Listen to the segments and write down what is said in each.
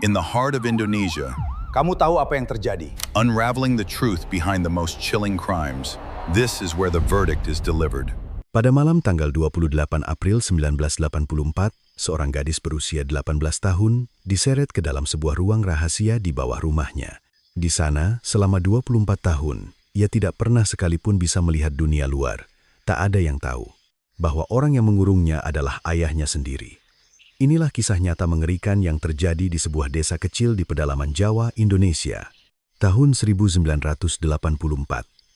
In the heart of Indonesia, Kamu tahu apa yang terjadi? unraveling the truth behind the most chilling crimes, this is where the verdict is delivered. Pada malam tanggal 28 April 1984, seorang gadis berusia 18 tahun diseret ke dalam sebuah ruang rahasia di bawah rumahnya. Di sana, selama 24 tahun, ia tidak pernah sekalipun bisa melihat dunia luar. Tak ada yang tahu bahwa orang yang mengurungnya adalah ayahnya sendiri. Inilah kisah nyata mengerikan yang terjadi di sebuah desa kecil di pedalaman Jawa, Indonesia. Tahun 1984,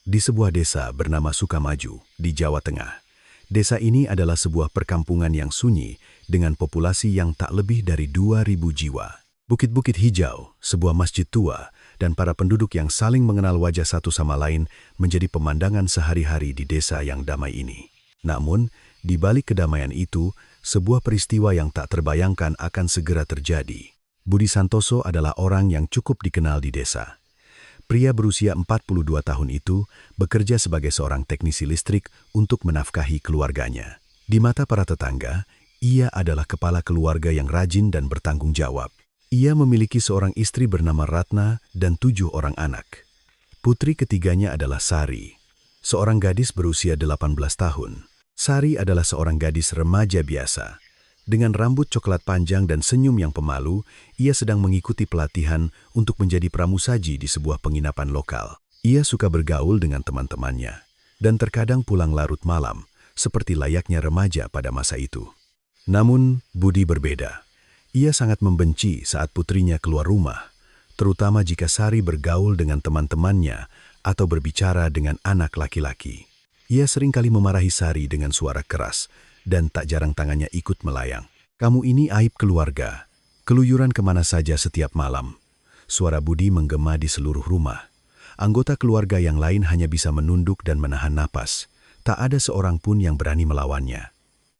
di sebuah desa bernama Sukamaju, di Jawa Tengah. Desa ini adalah sebuah perkampungan yang sunyi dengan populasi yang tak lebih dari 2.000 jiwa. Bukit-bukit hijau, sebuah masjid tua, dan para penduduk yang saling mengenal wajah satu sama lain menjadi pemandangan sehari-hari di desa yang damai ini. Namun, di balik kedamaian itu, sebuah peristiwa yang tak terbayangkan akan segera terjadi. Budi Santoso adalah orang yang cukup dikenal di desa. Pria berusia 42 tahun itu bekerja sebagai seorang teknisi listrik untuk menafkahi keluarganya. Di mata para tetangga, ia adalah kepala keluarga yang rajin dan bertanggung jawab. Ia memiliki seorang istri bernama Ratna dan 7 orang anak. Putri ketiganya adalah Sari, seorang gadis berusia 18 tahun. Sari adalah seorang gadis remaja biasa. Dengan rambut coklat panjang dan senyum yang pemalu, ia sedang mengikuti pelatihan untuk menjadi pramusaji di sebuah penginapan lokal. Ia suka bergaul dengan teman-temannya, dan terkadang pulang larut malam, seperti layaknya remaja pada masa itu. Namun, Budi berbeda. Ia sangat membenci saat putrinya keluar rumah, terutama jika Sari bergaul dengan teman-temannya atau berbicara dengan anak laki-laki. Ia seringkali memarahi Sari dengan suara keras, dan tak jarang tangannya ikut melayang. "Kamu ini aib keluarga, keluyuran kemana saja setiap malam." Suara Budi menggema di seluruh rumah. Anggota keluarga yang lain hanya bisa menunduk dan menahan napas. Tak ada seorang pun yang berani melawannya.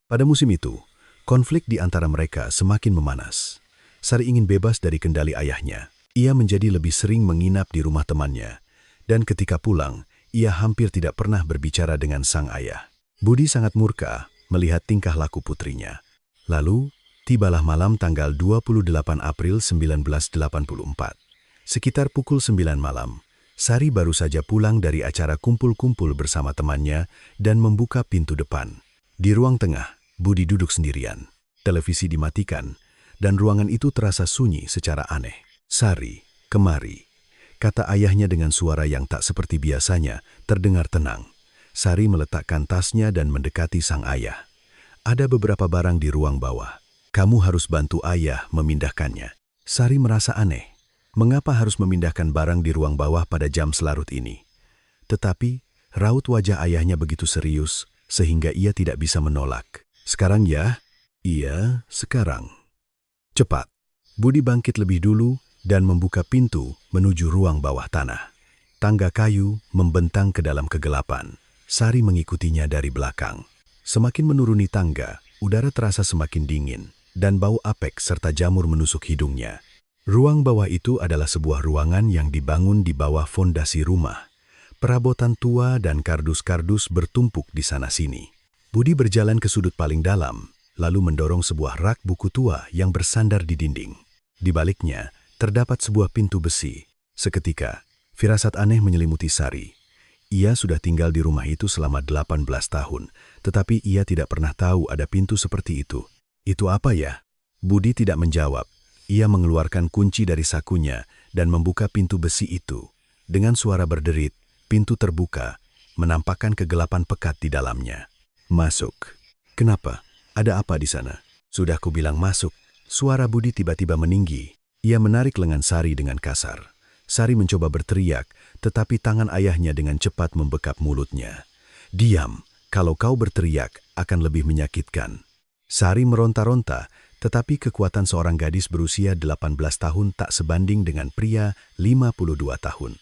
Pada musim itu, konflik di antara mereka semakin memanas. Sari ingin bebas dari kendali ayahnya. Ia menjadi lebih sering menginap di rumah temannya, dan ketika pulang, ia hampir tidak pernah berbicara dengan sang ayah. Budi sangat murka melihat tingkah laku putrinya. Lalu, tibalah malam tanggal 28 April 1984. Sekitar pukul 9 malam, Sari baru saja pulang dari acara kumpul-kumpul bersama temannya dan membuka pintu depan. Di ruang tengah, Budi duduk sendirian. Televisi dimatikan, dan ruangan itu terasa sunyi secara aneh. "Sari, kemari," kata ayahnya dengan suara yang tak seperti biasanya, terdengar tenang. Sari meletakkan tasnya dan mendekati sang ayah. "Ada beberapa barang di ruang bawah. Kamu harus bantu ayah memindahkannya." Sari merasa aneh. Mengapa harus memindahkan barang di ruang bawah pada jam selarut ini? Tetapi, raut wajah ayahnya begitu serius, sehingga ia tidak bisa menolak. "Sekarang ya?" "Iya, sekarang." Cepat. Budi bangkit lebih dulu dan membuka pintu menuju ruang bawah tanah. Tangga kayu membentang ke dalam kegelapan. Sari mengikutinya dari belakang. Semakin menuruni tangga, udara terasa semakin dingin, dan bau apek serta jamur menusuk hidungnya. Ruang bawah itu adalah sebuah ruangan yang dibangun di bawah fondasi rumah. Perabotan tua dan kardus-kardus bertumpuk di sana-sini. Budi berjalan ke sudut paling dalam, lalu mendorong sebuah rak buku tua yang bersandar di dinding. Di baliknya, terdapat sebuah pintu besi. Seketika, firasat aneh menyelimuti Sari. Ia sudah tinggal di rumah itu selama 18 tahun, tetapi ia tidak pernah tahu ada pintu seperti itu. "Itu apa ya?" Budi tidak menjawab. Ia mengeluarkan kunci dari sakunya dan membuka pintu besi itu. Dengan suara berderit, pintu terbuka, menampakkan kegelapan pekat di dalamnya. "Masuk." "Kenapa? Ada apa di sana?" "Sudah kubilang masuk." Suara Budi tiba-tiba meninggi. Ia menarik lengan Sari dengan kasar. Sari mencoba berteriak, tetapi tangan ayahnya dengan cepat membekap mulutnya. "Diam, kalau kau berteriak akan lebih menyakitkan." Sari meronta-ronta, tetapi kekuatan seorang gadis berusia 18 tahun tak sebanding dengan pria 52 tahun.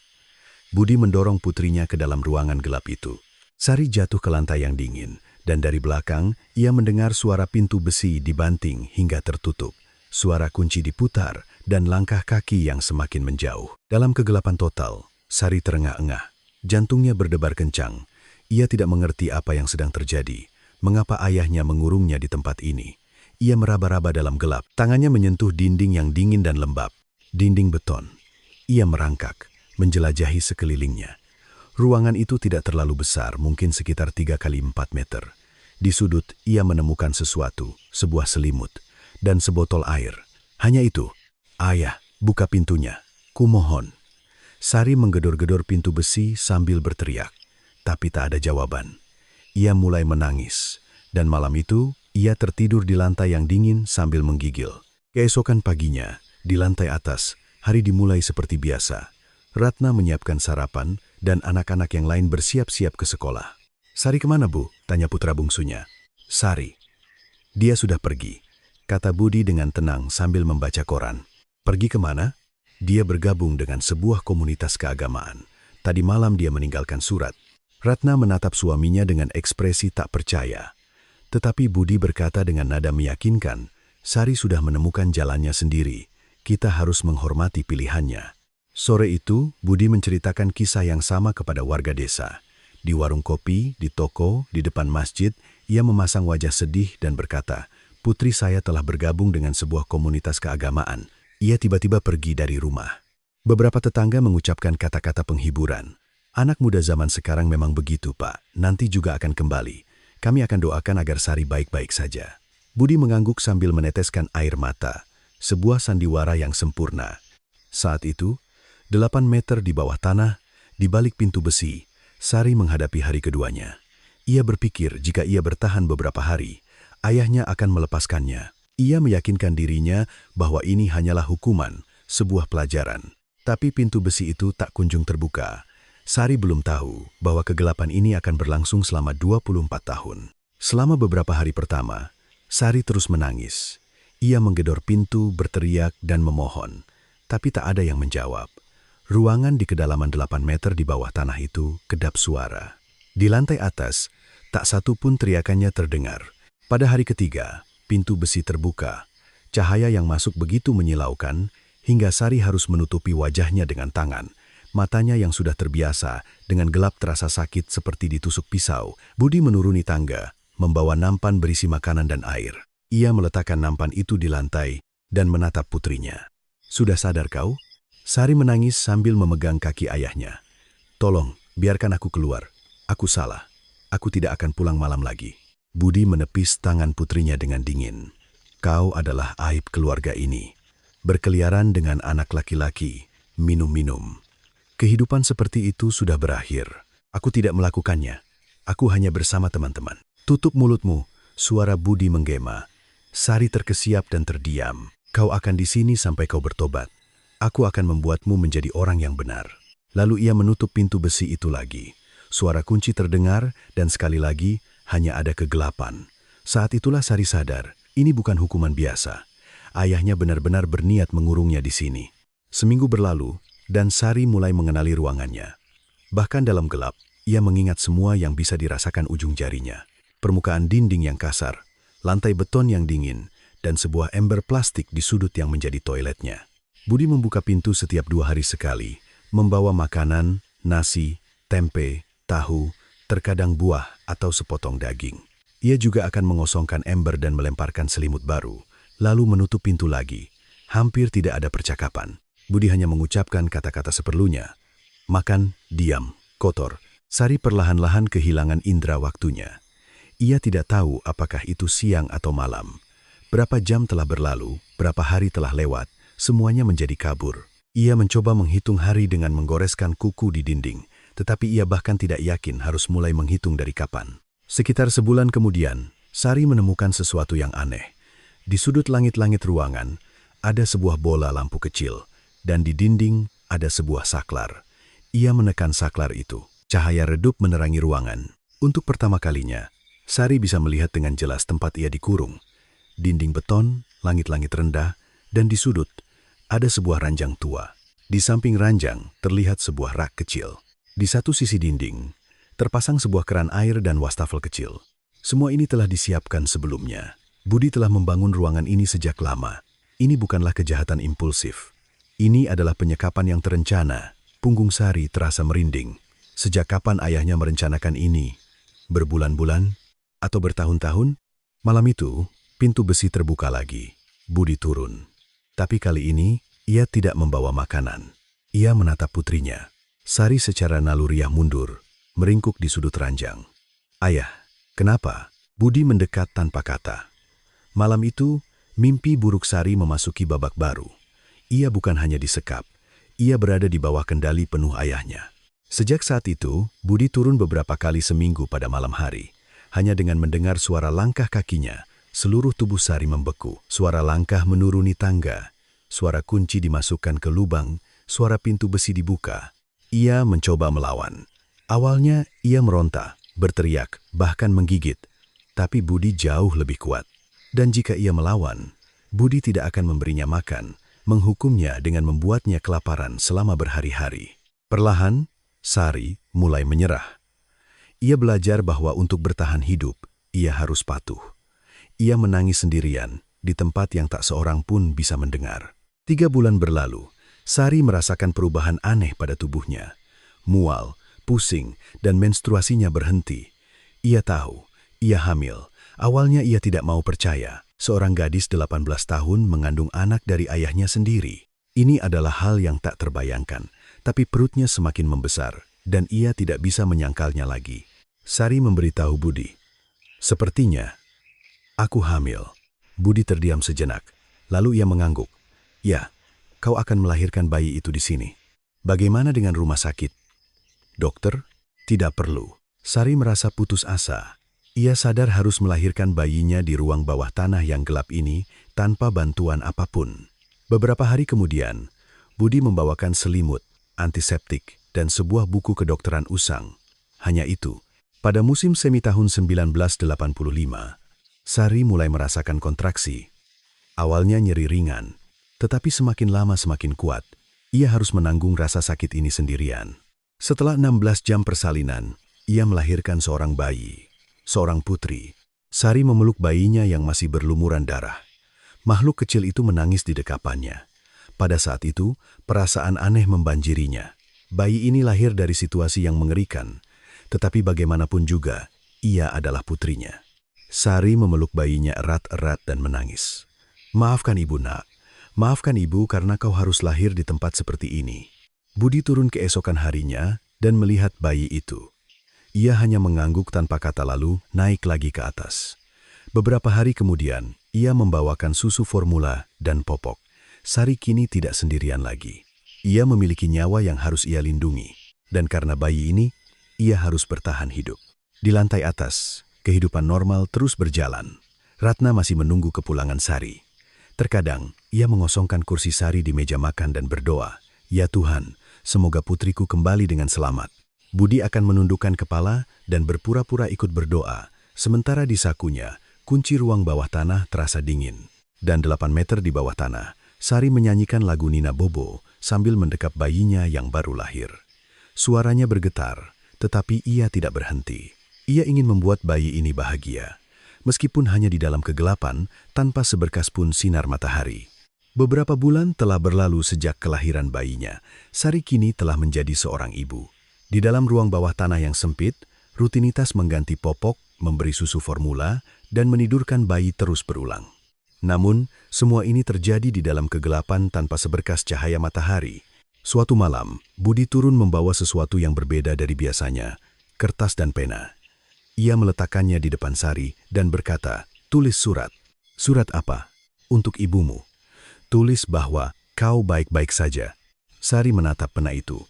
Budi mendorong putrinya ke dalam ruangan gelap itu. Sari jatuh ke lantai yang dingin, dan dari belakang ia mendengar suara pintu besi dibanting hingga tertutup. Suara kunci diputar, dan langkah kaki yang semakin menjauh. Dalam kegelapan total, Sari terengah-engah. Jantungnya berdebar kencang. Ia tidak mengerti apa yang sedang terjadi. Mengapa ayahnya mengurungnya di tempat ini? Ia meraba-raba dalam gelap. Tangannya menyentuh dinding yang dingin dan lembab. Dinding beton. Ia merangkak, menjelajahi sekelilingnya. Ruangan itu tidak terlalu besar, mungkin sekitar 3 kali 4 meter. Di sudut, ia menemukan sesuatu, sebuah selimut, dan sebotol air. Hanya itu. Ayah, buka pintunya. Kumohon. Sari menggedor-gedor pintu besi sambil berteriak. Tapi tak ada jawaban. Ia mulai menangis. Dan malam itu, ia tertidur di lantai yang dingin sambil menggigil. Keesokan paginya, di lantai atas, hari dimulai seperti biasa. Ratna menyiapkan sarapan, dan anak-anak yang lain bersiap-siap ke sekolah. Sari kemana, Bu? Tanya putra bungsunya. Sari. Dia sudah pergi, kata Budi dengan tenang sambil membaca koran. Pergi kemana? Dia bergabung dengan sebuah komunitas keagamaan. Tadi malam dia meninggalkan surat. Ratna menatap suaminya dengan ekspresi tak percaya. Tetapi Budi berkata dengan nada meyakinkan, Sari sudah menemukan jalannya sendiri. Kita harus menghormati pilihannya. Sore itu, Budi menceritakan kisah yang sama kepada warga desa. Di warung kopi, di toko, di depan masjid, ia memasang wajah sedih dan berkata, putri saya telah bergabung dengan sebuah komunitas keagamaan. Ia tiba-tiba pergi dari rumah. Beberapa tetangga mengucapkan kata-kata penghiburan. Anak muda zaman sekarang memang begitu, Pak. Nanti juga akan kembali. Kami akan doakan agar Sari baik-baik saja. Budi mengangguk sambil meneteskan air mata. Sebuah sandiwara yang sempurna. Saat itu, 8 meter di bawah tanah, di balik pintu besi, Sari menghadapi hari keduanya. Ia berpikir jika ia bertahan beberapa hari, ayahnya akan melepaskannya. Ia meyakinkan dirinya bahwa ini hanyalah hukuman, sebuah pelajaran. Tapi pintu besi itu tak kunjung terbuka. Sari belum tahu bahwa kegelapan ini akan berlangsung selama 24 tahun. Selama beberapa hari pertama, Sari terus menangis. Ia menggedor pintu, berteriak, dan memohon. Tapi tak ada yang menjawab. Ruangan di kedalaman 8 meter di bawah tanah itu kedap suara. Di lantai atas, tak satu pun teriakannya terdengar. Pada hari ketiga, pintu besi terbuka. Cahaya yang masuk begitu menyilaukan, hingga Sari harus menutupi wajahnya dengan tangan. Matanya yang sudah terbiasa, dengan gelap terasa sakit seperti ditusuk pisau. Budi menuruni tangga, membawa nampan berisi makanan dan air. Ia meletakkan nampan itu di lantai, dan menatap putrinya. Sudah sadar kau? Sari menangis sambil memegang kaki ayahnya. Tolong, biarkan aku keluar. Aku salah. Aku tidak akan pulang malam lagi. Budi menepis tangan putrinya dengan dingin. Kau adalah aib keluarga ini. Berkeliaran dengan anak laki-laki, minum-minum. Kehidupan seperti itu sudah berakhir. Aku tidak melakukannya. Aku hanya bersama teman-teman. Tutup mulutmu, suara Budi menggema. Sari terkesiap dan terdiam. Kau akan di sini sampai kau bertobat. Aku akan membuatmu menjadi orang yang benar. Lalu ia menutup pintu besi itu lagi. Suara kunci terdengar dan sekali lagi hanya ada kegelapan. Saat itulah Sari sadar, ini bukan hukuman biasa. Ayahnya benar-benar berniat mengurungnya di sini. Seminggu berlalu dan Sari mulai mengenali ruangannya. Bahkan dalam gelap, ia mengingat semua yang bisa dirasakan ujung jarinya. Permukaan dinding yang kasar, lantai beton yang dingin, dan sebuah ember plastik di sudut yang menjadi toiletnya. Budi membuka pintu setiap 2 hari sekali, membawa makanan, nasi, tempe, tahu, terkadang buah atau sepotong daging. Ia juga akan mengosongkan ember dan melemparkan selimut baru, lalu menutup pintu lagi. Hampir tidak ada percakapan. Budi hanya mengucapkan kata-kata seperlunya. Makan, diam, kotor. Sari perlahan-lahan kehilangan indera waktunya. Ia tidak tahu apakah itu siang atau malam. Berapa jam telah berlalu, berapa hari telah lewat. Semuanya menjadi kabur. Ia mencoba menghitung hari dengan menggoreskan kuku di dinding, tetapi ia bahkan tidak yakin harus mulai menghitung dari kapan. Sekitar sebulan kemudian, Sari menemukan sesuatu yang aneh. Di sudut langit-langit ruangan, ada sebuah bola lampu kecil, dan di dinding ada sebuah saklar. Ia menekan saklar itu. Cahaya redup menerangi ruangan. Untuk pertama kalinya, Sari bisa melihat dengan jelas tempat ia dikurung. Dinding beton, langit-langit rendah, dan di sudut, ada sebuah ranjang tua. Di samping ranjang terlihat sebuah rak kecil. Di satu sisi dinding, terpasang sebuah keran air dan wastafel kecil. Semua ini telah disiapkan sebelumnya. Budi telah membangun ruangan ini sejak lama. Ini bukanlah kejahatan impulsif. Ini adalah penyekapan yang terencana. Punggung Sari terasa merinding. Sejak kapan ayahnya merencanakan ini? Berbulan-bulan? Atau bertahun-tahun? Malam itu, Pintu besi terbuka lagi. Budi turun. Tapi kali ini, ia tidak membawa makanan. Ia menatap putrinya. Sari secara naluriah mundur, meringkuk di sudut ranjang. "Ayah, kenapa?" Budi mendekat tanpa kata. Malam itu, mimpi buruk Sari memasuki babak baru. Ia bukan hanya disekap, ia berada di bawah kendali penuh ayahnya. Sejak saat itu, Budi turun beberapa kali seminggu pada malam hari. Hanya dengan mendengar suara langkah kakinya, seluruh tubuh Sari membeku. Suara langkah menuruni tangga, suara kunci dimasukkan ke lubang, suara pintu besi dibuka. Ia mencoba melawan. Awalnya ia meronta, berteriak, bahkan menggigit. Tapi Budi jauh lebih kuat. Dan jika ia melawan, Budi tidak akan memberinya makan, menghukumnya dengan membuatnya kelaparan selama berhari-hari. Perlahan, Sari mulai menyerah. Ia belajar bahwa untuk bertahan hidup, ia harus patuh. Ia menangis sendirian, di tempat yang tak seorang pun bisa mendengar. 3 bulan berlalu, Sari merasakan perubahan aneh pada tubuhnya. Mual, pusing, dan menstruasinya berhenti. Ia tahu, ia hamil. Awalnya ia tidak mau percaya. Seorang gadis 18 tahun mengandung anak dari ayahnya sendiri. Ini adalah hal yang tak terbayangkan, tapi perutnya semakin membesar, dan ia tidak bisa menyangkalnya lagi. Sari memberitahu Budi, "Sepertinya, aku hamil." Budi terdiam sejenak, lalu ia mengangguk. "Ya, kau akan melahirkan bayi itu di sini. Bagaimana dengan rumah sakit?" "Dokter, tidak perlu." Sari merasa putus asa. Ia sadar harus melahirkan bayinya di ruang bawah tanah yang gelap ini tanpa bantuan apapun. Beberapa hari kemudian, Budi membawakan selimut, antiseptik, dan sebuah buku kedokteran usang. Hanya itu, pada musim semi tahun 1985, Sari mulai merasakan kontraksi. Awalnya nyeri ringan, tetapi semakin lama semakin kuat. Ia harus menanggung rasa sakit ini sendirian. Setelah 16 jam persalinan, ia melahirkan seorang bayi. Seorang putri. Sari memeluk bayinya yang masih berlumuran darah. Makhluk kecil itu menangis di dekapannya. Pada saat itu, perasaan aneh membanjirinya. Bayi ini lahir dari situasi yang mengerikan, tetapi bagaimanapun juga, ia adalah putrinya. Sari memeluk bayinya erat-erat dan menangis. "Maafkan ibu, nak. Maafkan ibu karena kau harus lahir di tempat seperti ini." Budi turun keesokan harinya dan melihat bayi itu. Ia hanya mengangguk tanpa kata lalu naik lagi ke atas. Beberapa hari kemudian, ia membawakan susu formula dan popok. Sari kini tidak sendirian lagi. Ia memiliki nyawa yang harus ia lindungi. Dan karena bayi ini, ia harus bertahan hidup. Di lantai atas, kehidupan normal terus berjalan. Ratna masih menunggu kepulangan Sari. Terkadang, ia mengosongkan kursi Sari di meja makan dan berdoa, "Ya Tuhan, semoga putriku kembali dengan selamat." Budi akan menundukkan kepala dan berpura-pura ikut berdoa, sementara di sakunya, kunci ruang bawah tanah terasa dingin. Dan 8 meter di bawah tanah, Sari menyanyikan lagu Nina Bobo sambil mendekap bayinya yang baru lahir. Suaranya bergetar, tetapi ia tidak berhenti. Ia ingin membuat bayi ini bahagia, meskipun hanya di dalam kegelapan tanpa seberkas pun sinar matahari. Beberapa bulan telah berlalu sejak kelahiran bayinya. Sari kini telah menjadi seorang ibu. Di dalam ruang bawah tanah yang sempit, rutinitas mengganti popok, memberi susu formula, dan menidurkan bayi terus berulang. Namun, semua ini terjadi di dalam kegelapan tanpa seberkas cahaya matahari. Suatu malam, Budi turun membawa sesuatu yang berbeda dari biasanya, kertas dan pena. Ia meletakkannya di depan Sari dan berkata, "Tulis surat." "Surat apa?" "Untuk ibumu. Tulis bahwa kau baik-baik saja." Sari menatap pena itu.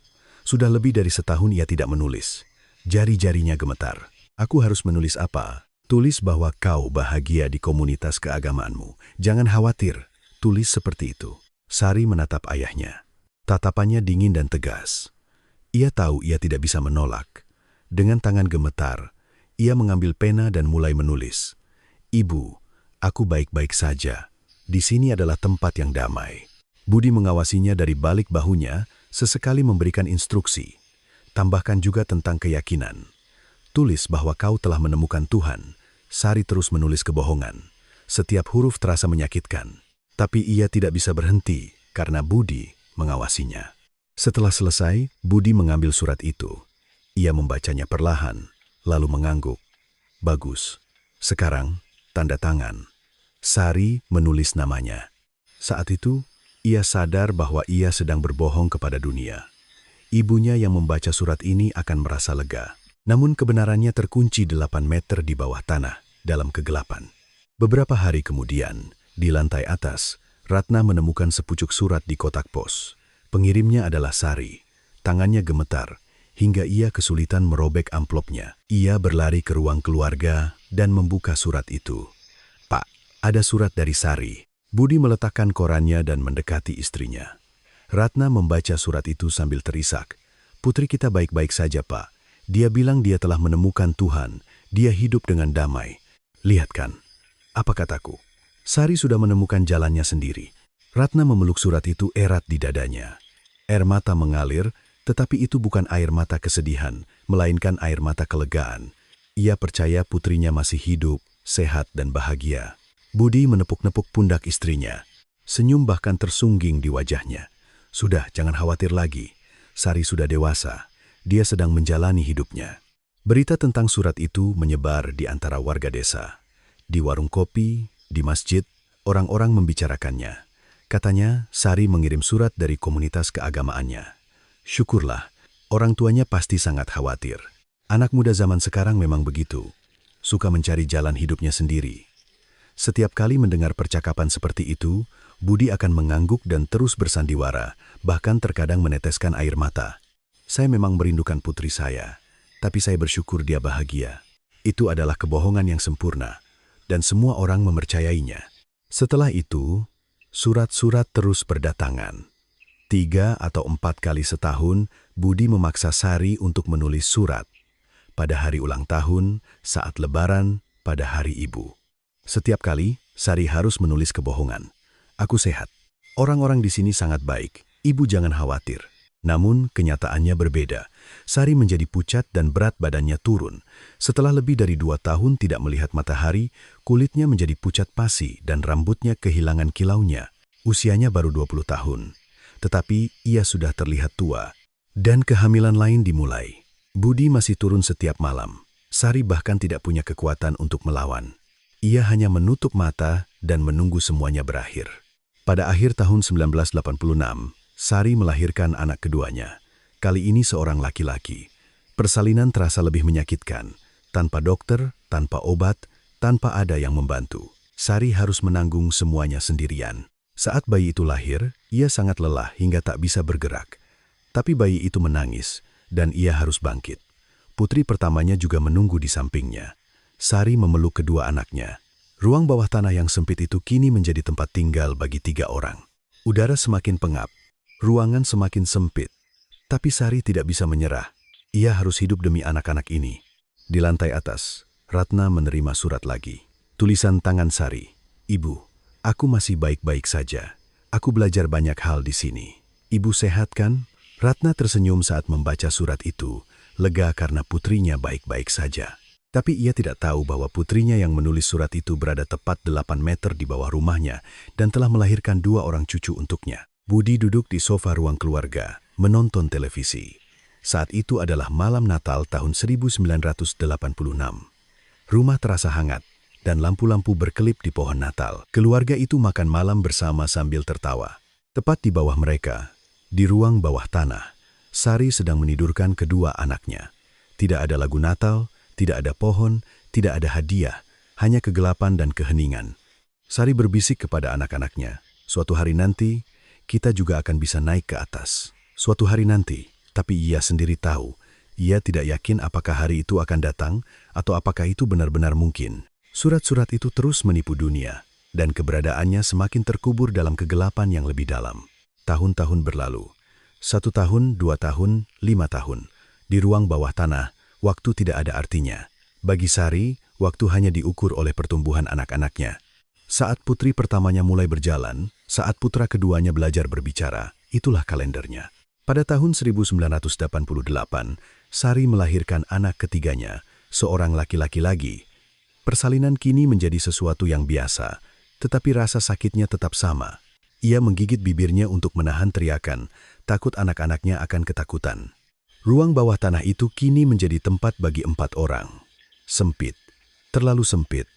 Sudah lebih dari setahun ia tidak menulis. Jari-jarinya gemetar. "Aku harus menulis apa?" "Tulis bahwa kau bahagia di komunitas keagamaanmu. Jangan khawatir." "Tulis seperti itu." Sari menatap ayahnya. Tatapannya dingin dan tegas. Ia tahu ia tidak bisa menolak. Dengan tangan gemetar, ia mengambil pena dan mulai menulis. "Ibu, aku baik-baik saja. Di sini adalah tempat yang damai." Budi mengawasinya dari balik bahunya, sesekali memberikan instruksi. Tambahkan juga tentang keyakinan. "Tulis bahwa kau telah menemukan Tuhan." Sari terus menulis kebohongan. Setiap huruf terasa menyakitkan. Tapi ia tidak bisa berhenti karena Budi mengawasinya. Setelah selesai, Budi mengambil surat itu. Ia membacanya perlahan, lalu mengangguk. "Bagus. Sekarang, tanda tangan." Sari menulis namanya. Saat itu, ia sadar bahwa ia sedang berbohong kepada dunia. Ibunya yang membaca surat ini akan merasa lega. Namun kebenarannya terkunci 8 meter di bawah tanah, dalam kegelapan. Beberapa hari kemudian, di lantai atas, Ratna menemukan sepucuk surat di kotak pos. Pengirimnya adalah Sari. Tangannya gemetar, hingga ia kesulitan merobek amplopnya. Ia berlari ke ruang keluarga dan membuka surat itu. "Pak, ada surat dari Sari." Budi meletakkan korannya dan mendekati istrinya. Ratna membaca surat itu sambil terisak. "Putri kita baik-baik saja, Pak. Dia bilang dia telah menemukan Tuhan. Dia hidup dengan damai. Lihat kan, apa kataku? Sari sudah menemukan jalannya sendiri." Ratna memeluk surat itu erat di dadanya. Air mata mengalir, tetapi itu bukan air mata kesedihan, melainkan air mata kelegaan. Ia percaya putrinya masih hidup, sehat dan bahagia. Budi menepuk-nepuk pundak istrinya. Senyum bahkan tersungging di wajahnya. "Sudah, jangan khawatir lagi. Sari sudah dewasa. Dia sedang menjalani hidupnya." Berita tentang surat itu menyebar di antara warga desa. Di warung kopi, di masjid, orang-orang membicarakannya. Katanya, Sari mengirim surat dari komunitas keagamaannya. Syukurlah, orang tuanya pasti sangat khawatir. Anak muda zaman sekarang memang begitu. Suka mencari jalan hidupnya sendiri. Setiap kali mendengar percakapan seperti itu, Budi akan mengangguk dan terus bersandiwara, bahkan terkadang meneteskan air mata. "Saya memang merindukan putri saya, tapi saya bersyukur dia bahagia." Itu adalah kebohongan yang sempurna, dan semua orang mempercayainya. Setelah itu, surat-surat terus berdatangan. 3 atau 4 kali setahun, Budi memaksa Sari untuk menulis surat. Pada hari ulang tahun, saat lebaran, pada hari ibu. Setiap kali, Sari harus menulis kebohongan. "Aku sehat. Orang-orang di sini sangat baik. Ibu jangan khawatir." Namun, kenyataannya berbeda. Sari menjadi pucat dan berat badannya turun. Setelah lebih dari 2 tahun tidak melihat matahari, kulitnya menjadi pucat pasi dan rambutnya kehilangan kilaunya. Usianya baru 20 tahun. Tetapi ia sudah terlihat tua. Dan kehamilan lain dimulai. Budi masih turun setiap malam. Sari bahkan tidak punya kekuatan untuk melawan. Ia hanya menutup mata dan menunggu semuanya berakhir. Pada akhir tahun 1986, Sari melahirkan anak keduanya. Kali ini seorang laki-laki. Persalinan terasa lebih menyakitkan. Tanpa dokter, tanpa obat, tanpa ada yang membantu. Sari harus menanggung semuanya sendirian. Saat bayi itu lahir, ia sangat lelah hingga tak bisa bergerak. Tapi bayi itu menangis, dan ia harus bangkit. Putri pertamanya juga menunggu di sampingnya. Sari memeluk kedua anaknya. Ruang bawah tanah yang sempit itu kini menjadi tempat tinggal bagi 3 orang. Udara semakin pengap, ruangan semakin sempit. Tapi Sari tidak bisa menyerah. Ia harus hidup demi anak-anak ini. Di lantai atas, Ratna menerima surat lagi. Tulisan tangan Sari. "Ibu, aku masih baik-baik saja. Aku belajar banyak hal di sini. Ibu sehat kan?" Ratna tersenyum saat membaca surat itu, lega karena putrinya baik-baik saja. Tapi ia tidak tahu bahwa putrinya yang menulis surat itu berada tepat 8 meter di bawah rumahnya dan telah melahirkan 2 orang cucu untuknya. Budi duduk di sofa ruang keluarga, menonton televisi. Saat itu adalah malam Natal tahun 1986. Rumah terasa hangat, dan lampu-lampu berkelip di pohon Natal. Keluarga itu makan malam bersama sambil tertawa. Tepat di bawah mereka, di ruang bawah tanah, Sari sedang menidurkan kedua anaknya. Tidak ada lagu Natal, tidak ada pohon, tidak ada hadiah, hanya kegelapan dan keheningan. Sari berbisik kepada anak-anaknya, "Suatu hari nanti, kita juga akan bisa naik ke atas. Suatu hari nanti." Tapi ia sendiri tahu, ia tidak yakin apakah hari itu akan datang atau apakah itu benar-benar mungkin. Surat-surat itu terus menipu dunia, dan keberadaannya semakin terkubur dalam kegelapan yang lebih dalam. Tahun-tahun berlalu. 1 tahun, 2 tahun, 5 tahun. Di ruang bawah tanah, waktu tidak ada artinya. Bagi Sari, waktu hanya diukur oleh pertumbuhan anak-anaknya. Saat putri pertamanya mulai berjalan, saat putra keduanya belajar berbicara, itulah kalendernya. Pada tahun 1988, Sari melahirkan anak ketiganya, seorang laki-laki lagi. Persalinan kini menjadi sesuatu yang biasa, tetapi rasa sakitnya tetap sama. Ia menggigit bibirnya untuk menahan teriakan, takut anak-anaknya akan ketakutan. Ruang bawah tanah itu kini menjadi tempat bagi 4 orang. Sempit, terlalu sempit.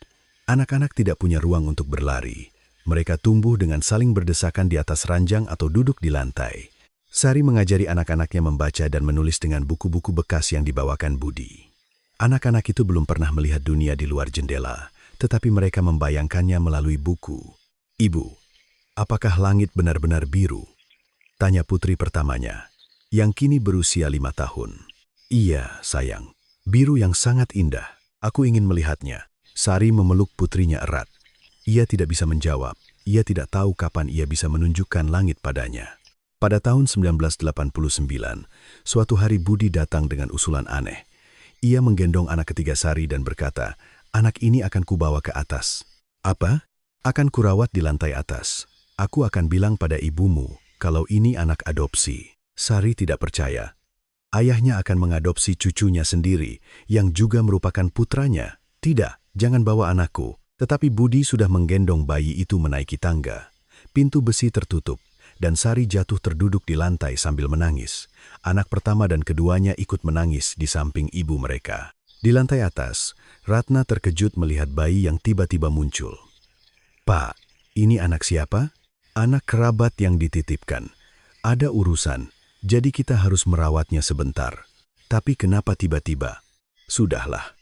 Anak-anak tidak punya ruang untuk berlari. Mereka tumbuh dengan saling berdesakan di atas ranjang atau duduk di lantai. Sari mengajari anak-anaknya membaca dan menulis dengan buku-buku bekas yang dibawakan Budi. Anak-anak itu belum pernah melihat dunia di luar jendela, tetapi mereka membayangkannya melalui buku. "Ibu, apakah langit benar-benar biru?" tanya putri pertamanya, yang kini berusia 5 tahun. "Iya, sayang. Biru yang sangat indah. Aku ingin melihatnya." Sari memeluk putrinya erat. Ia tidak bisa menjawab. Ia tidak tahu kapan ia bisa menunjukkan langit padanya. Pada tahun 1989, suatu hari Budi datang dengan usulan aneh. Ia menggendong anak ketiga Sari dan berkata, "Anak ini akan kubawa ke atas." "Apa?" "Akan kurawat di lantai atas. Aku akan bilang pada ibumu kalau ini anak adopsi." Sari tidak percaya. Ayahnya akan mengadopsi cucunya sendiri yang juga merupakan putranya. "Tidak, jangan bawa anakku." Tetapi Budi sudah menggendong bayi itu menaiki tangga. Pintu besi tertutup, dan Sari jatuh terduduk di lantai sambil menangis. Anak pertama dan keduanya ikut menangis di samping ibu mereka. Di lantai atas, Ratna terkejut melihat bayi yang tiba-tiba muncul. "Pak, ini anak siapa?" "Anak kerabat yang dititipkan. Ada urusan, jadi kita harus merawatnya sebentar." "Tapi kenapa tiba-tiba?" "Sudahlah.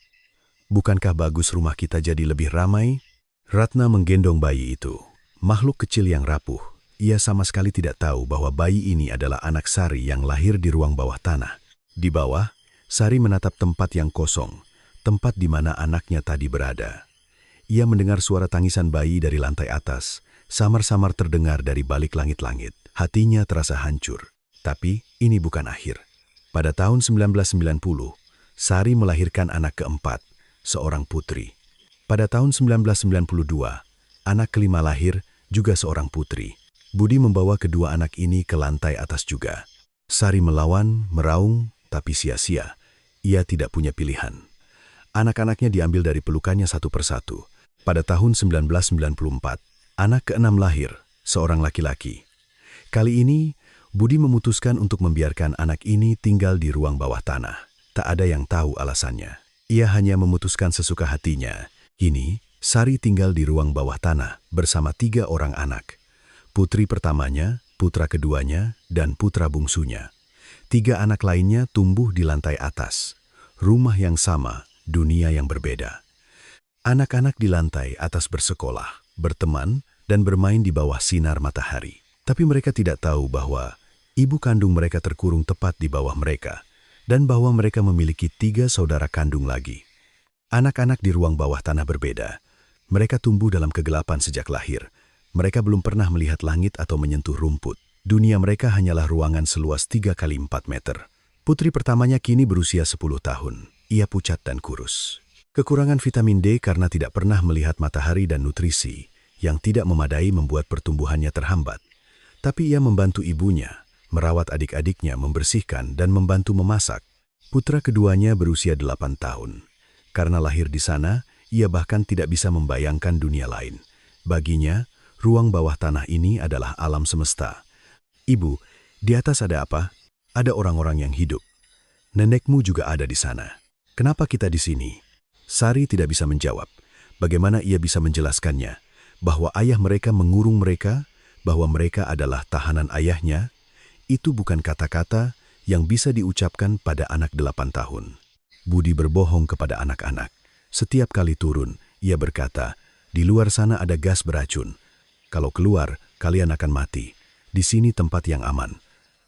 Bukankah bagus rumah kita jadi lebih ramai?" Ratna menggendong bayi itu. Makhluk kecil yang rapuh. Ia sama sekali tidak tahu bahwa bayi ini adalah anak Sari yang lahir di ruang bawah tanah. Di bawah, Sari menatap tempat yang kosong, tempat di mana anaknya tadi berada. Ia mendengar suara tangisan bayi dari lantai atas, samar-samar terdengar dari balik langit-langit. Hatinya terasa hancur. Tapi ini bukan akhir. Pada tahun 1990, Sari melahirkan anak keempat, seorang putri. Pada tahun 1992, anak kelima lahir, juga seorang putri. Budi membawa kedua anak ini ke lantai atas juga. Sari melawan, meraung, tapi sia-sia. Ia tidak punya pilihan. Anak-anaknya diambil dari pelukannya satu persatu. Pada tahun 1994, anak keenam lahir, seorang laki-laki. Kali ini, Budi memutuskan untuk membiarkan anak ini tinggal di ruang bawah tanah. Tak ada yang tahu alasannya. Ia hanya memutuskan sesuka hatinya. Kini, Sari tinggal di ruang bawah tanah bersama 3 orang anak. Putri pertamanya, putra keduanya, dan putra bungsunya. 3 anak lainnya tumbuh di lantai atas. Rumah yang sama, dunia yang berbeda. Anak-anak di lantai atas bersekolah, berteman, dan bermain di bawah sinar matahari. Tapi mereka tidak tahu bahwa ibu kandung mereka terkurung tepat di bawah mereka, dan bahwa mereka memiliki 3 saudara kandung lagi. Anak-anak di ruang bawah tanah berbeda. Mereka tumbuh dalam kegelapan sejak lahir. Mereka belum pernah melihat langit atau menyentuh rumput. Dunia mereka hanyalah ruangan seluas 3 kali 4 meter. Putri pertamanya kini berusia 10 tahun. Ia pucat dan kurus. Kekurangan vitamin D karena tidak pernah melihat matahari dan nutrisi yang tidak memadai membuat pertumbuhannya terhambat. Tapi ia membantu ibunya, merawat adik-adiknya, membersihkan, dan membantu memasak. Putra keduanya berusia 8 tahun. Karena lahir di sana, ia bahkan tidak bisa membayangkan dunia lain. Baginya, ruang bawah tanah ini adalah alam semesta. "Ibu, di atas ada apa?" "Ada orang-orang yang hidup. Nenekmu juga ada di sana. Kenapa kita di sini?" Sari tidak bisa menjawab. Bagaimana ia bisa menjelaskannya? Bahwa ayah mereka mengurung mereka, bahwa mereka adalah tahanan ayahnya, itu bukan kata-kata yang bisa diucapkan pada anak 8 tahun. Budi berbohong kepada anak-anak. Setiap kali turun, ia berkata, "Di luar sana ada gas beracun. Kalau keluar, kalian akan mati. Di sini tempat yang aman."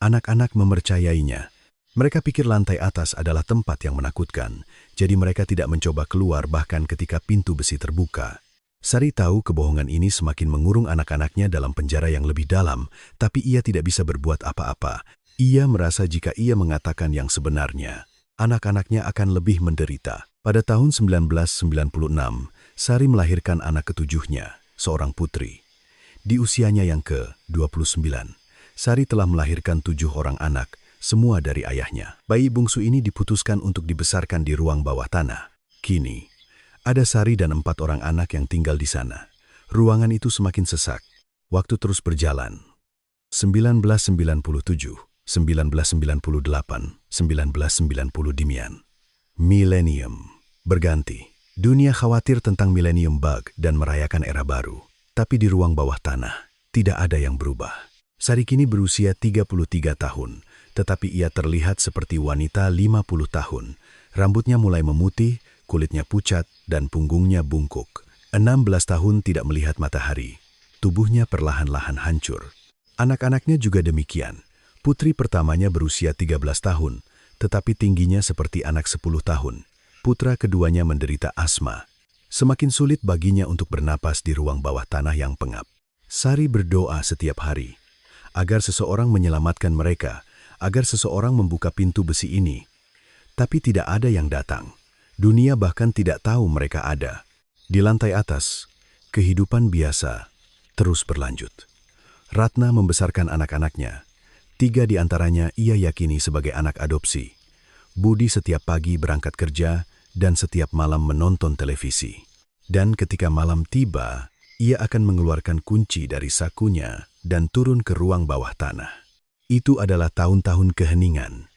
Anak-anak mempercayainya. Mereka pikir lantai atas adalah tempat yang menakutkan, jadi mereka tidak mencoba keluar bahkan ketika pintu besi terbuka. Sari tahu kebohongan ini semakin mengurung anak-anaknya dalam penjara yang lebih dalam, tapi ia tidak bisa berbuat apa-apa. Ia merasa jika ia mengatakan yang sebenarnya, anak-anaknya akan lebih menderita. Pada tahun 1996, Sari melahirkan anak ketujuhnya, seorang putri. Di usianya yang ke-29, Sari telah melahirkan 7 orang anak, semua dari ayahnya. Bayi bungsu ini diputuskan untuk dibesarkan di ruang bawah tanah. Kini, ada Sari dan 4 orang anak yang tinggal di sana. Ruangan itu semakin sesak. Waktu terus berjalan. 1997, 1998, 1990 demikian. Milenium berganti. Dunia khawatir tentang millennium bug dan merayakan era baru. Tapi di ruang bawah tanah, tidak ada yang berubah. Sari kini berusia 33 tahun, tetapi ia terlihat seperti wanita 50 tahun. Rambutnya mulai memutih, kulitnya pucat, dan punggungnya bungkuk. 16 tahun tidak melihat matahari. Tubuhnya perlahan-lahan hancur. Anak-anaknya juga demikian. Putri pertamanya berusia 13 tahun, tetapi tingginya seperti anak 10 tahun. Putra keduanya menderita asma. Semakin sulit baginya untuk bernapas di ruang bawah tanah yang pengap. Sari berdoa setiap hari, agar seseorang menyelamatkan mereka, agar seseorang membuka pintu besi ini. Tapi tidak ada yang datang. Dunia bahkan tidak tahu mereka ada. Di lantai atas, kehidupan biasa terus berlanjut. Ratna membesarkan anak-anaknya. 3 di antaranya ia yakini sebagai anak adopsi. Budi setiap pagi berangkat kerja dan setiap malam menonton televisi. Dan ketika malam tiba, ia akan mengeluarkan kunci dari sakunya dan turun ke ruang bawah tanah. Itu adalah tahun-tahun keheningan.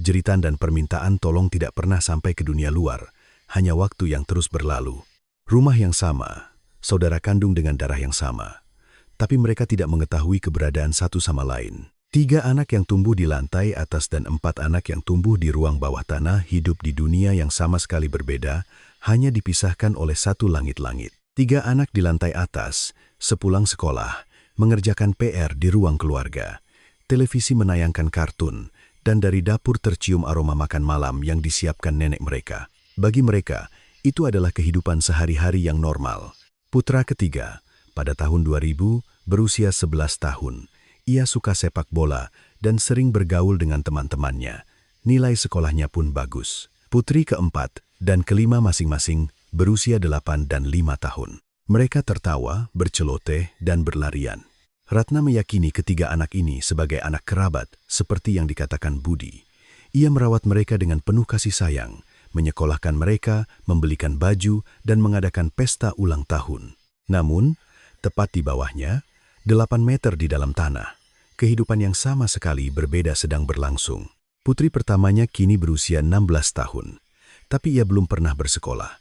Jeritan dan permintaan tolong tidak pernah sampai ke dunia luar, hanya waktu yang terus berlalu. Rumah yang sama, saudara kandung dengan darah yang sama. Tapi mereka tidak mengetahui keberadaan satu sama lain. 3 anak yang tumbuh di lantai atas dan 4 anak yang tumbuh di ruang bawah tanah hidup di dunia yang sama sekali berbeda, hanya dipisahkan oleh satu langit-langit. 3 anak di lantai atas, sepulang sekolah, mengerjakan PR di ruang keluarga. Televisi menayangkan kartun, dan dari dapur tercium aroma makan malam yang disiapkan nenek mereka. Bagi mereka, itu adalah kehidupan sehari-hari yang normal. Putra ketiga, pada tahun 2000, berusia 11 tahun. Ia suka sepak bola dan sering bergaul dengan teman-temannya. Nilai sekolahnya pun bagus. Putri keempat dan kelima masing-masing berusia 8 dan 5 tahun. Mereka tertawa, berceloteh, dan berlarian. Ratna meyakini ketiga anak ini sebagai anak kerabat, seperti yang dikatakan Budi. Ia merawat mereka dengan penuh kasih sayang, menyekolahkan mereka, membelikan baju, dan mengadakan pesta ulang tahun. Namun, tepat di bawahnya, 8 meter di dalam tanah, kehidupan yang sama sekali berbeda sedang berlangsung. Putri pertamanya kini berusia 16 tahun, tapi ia belum pernah bersekolah,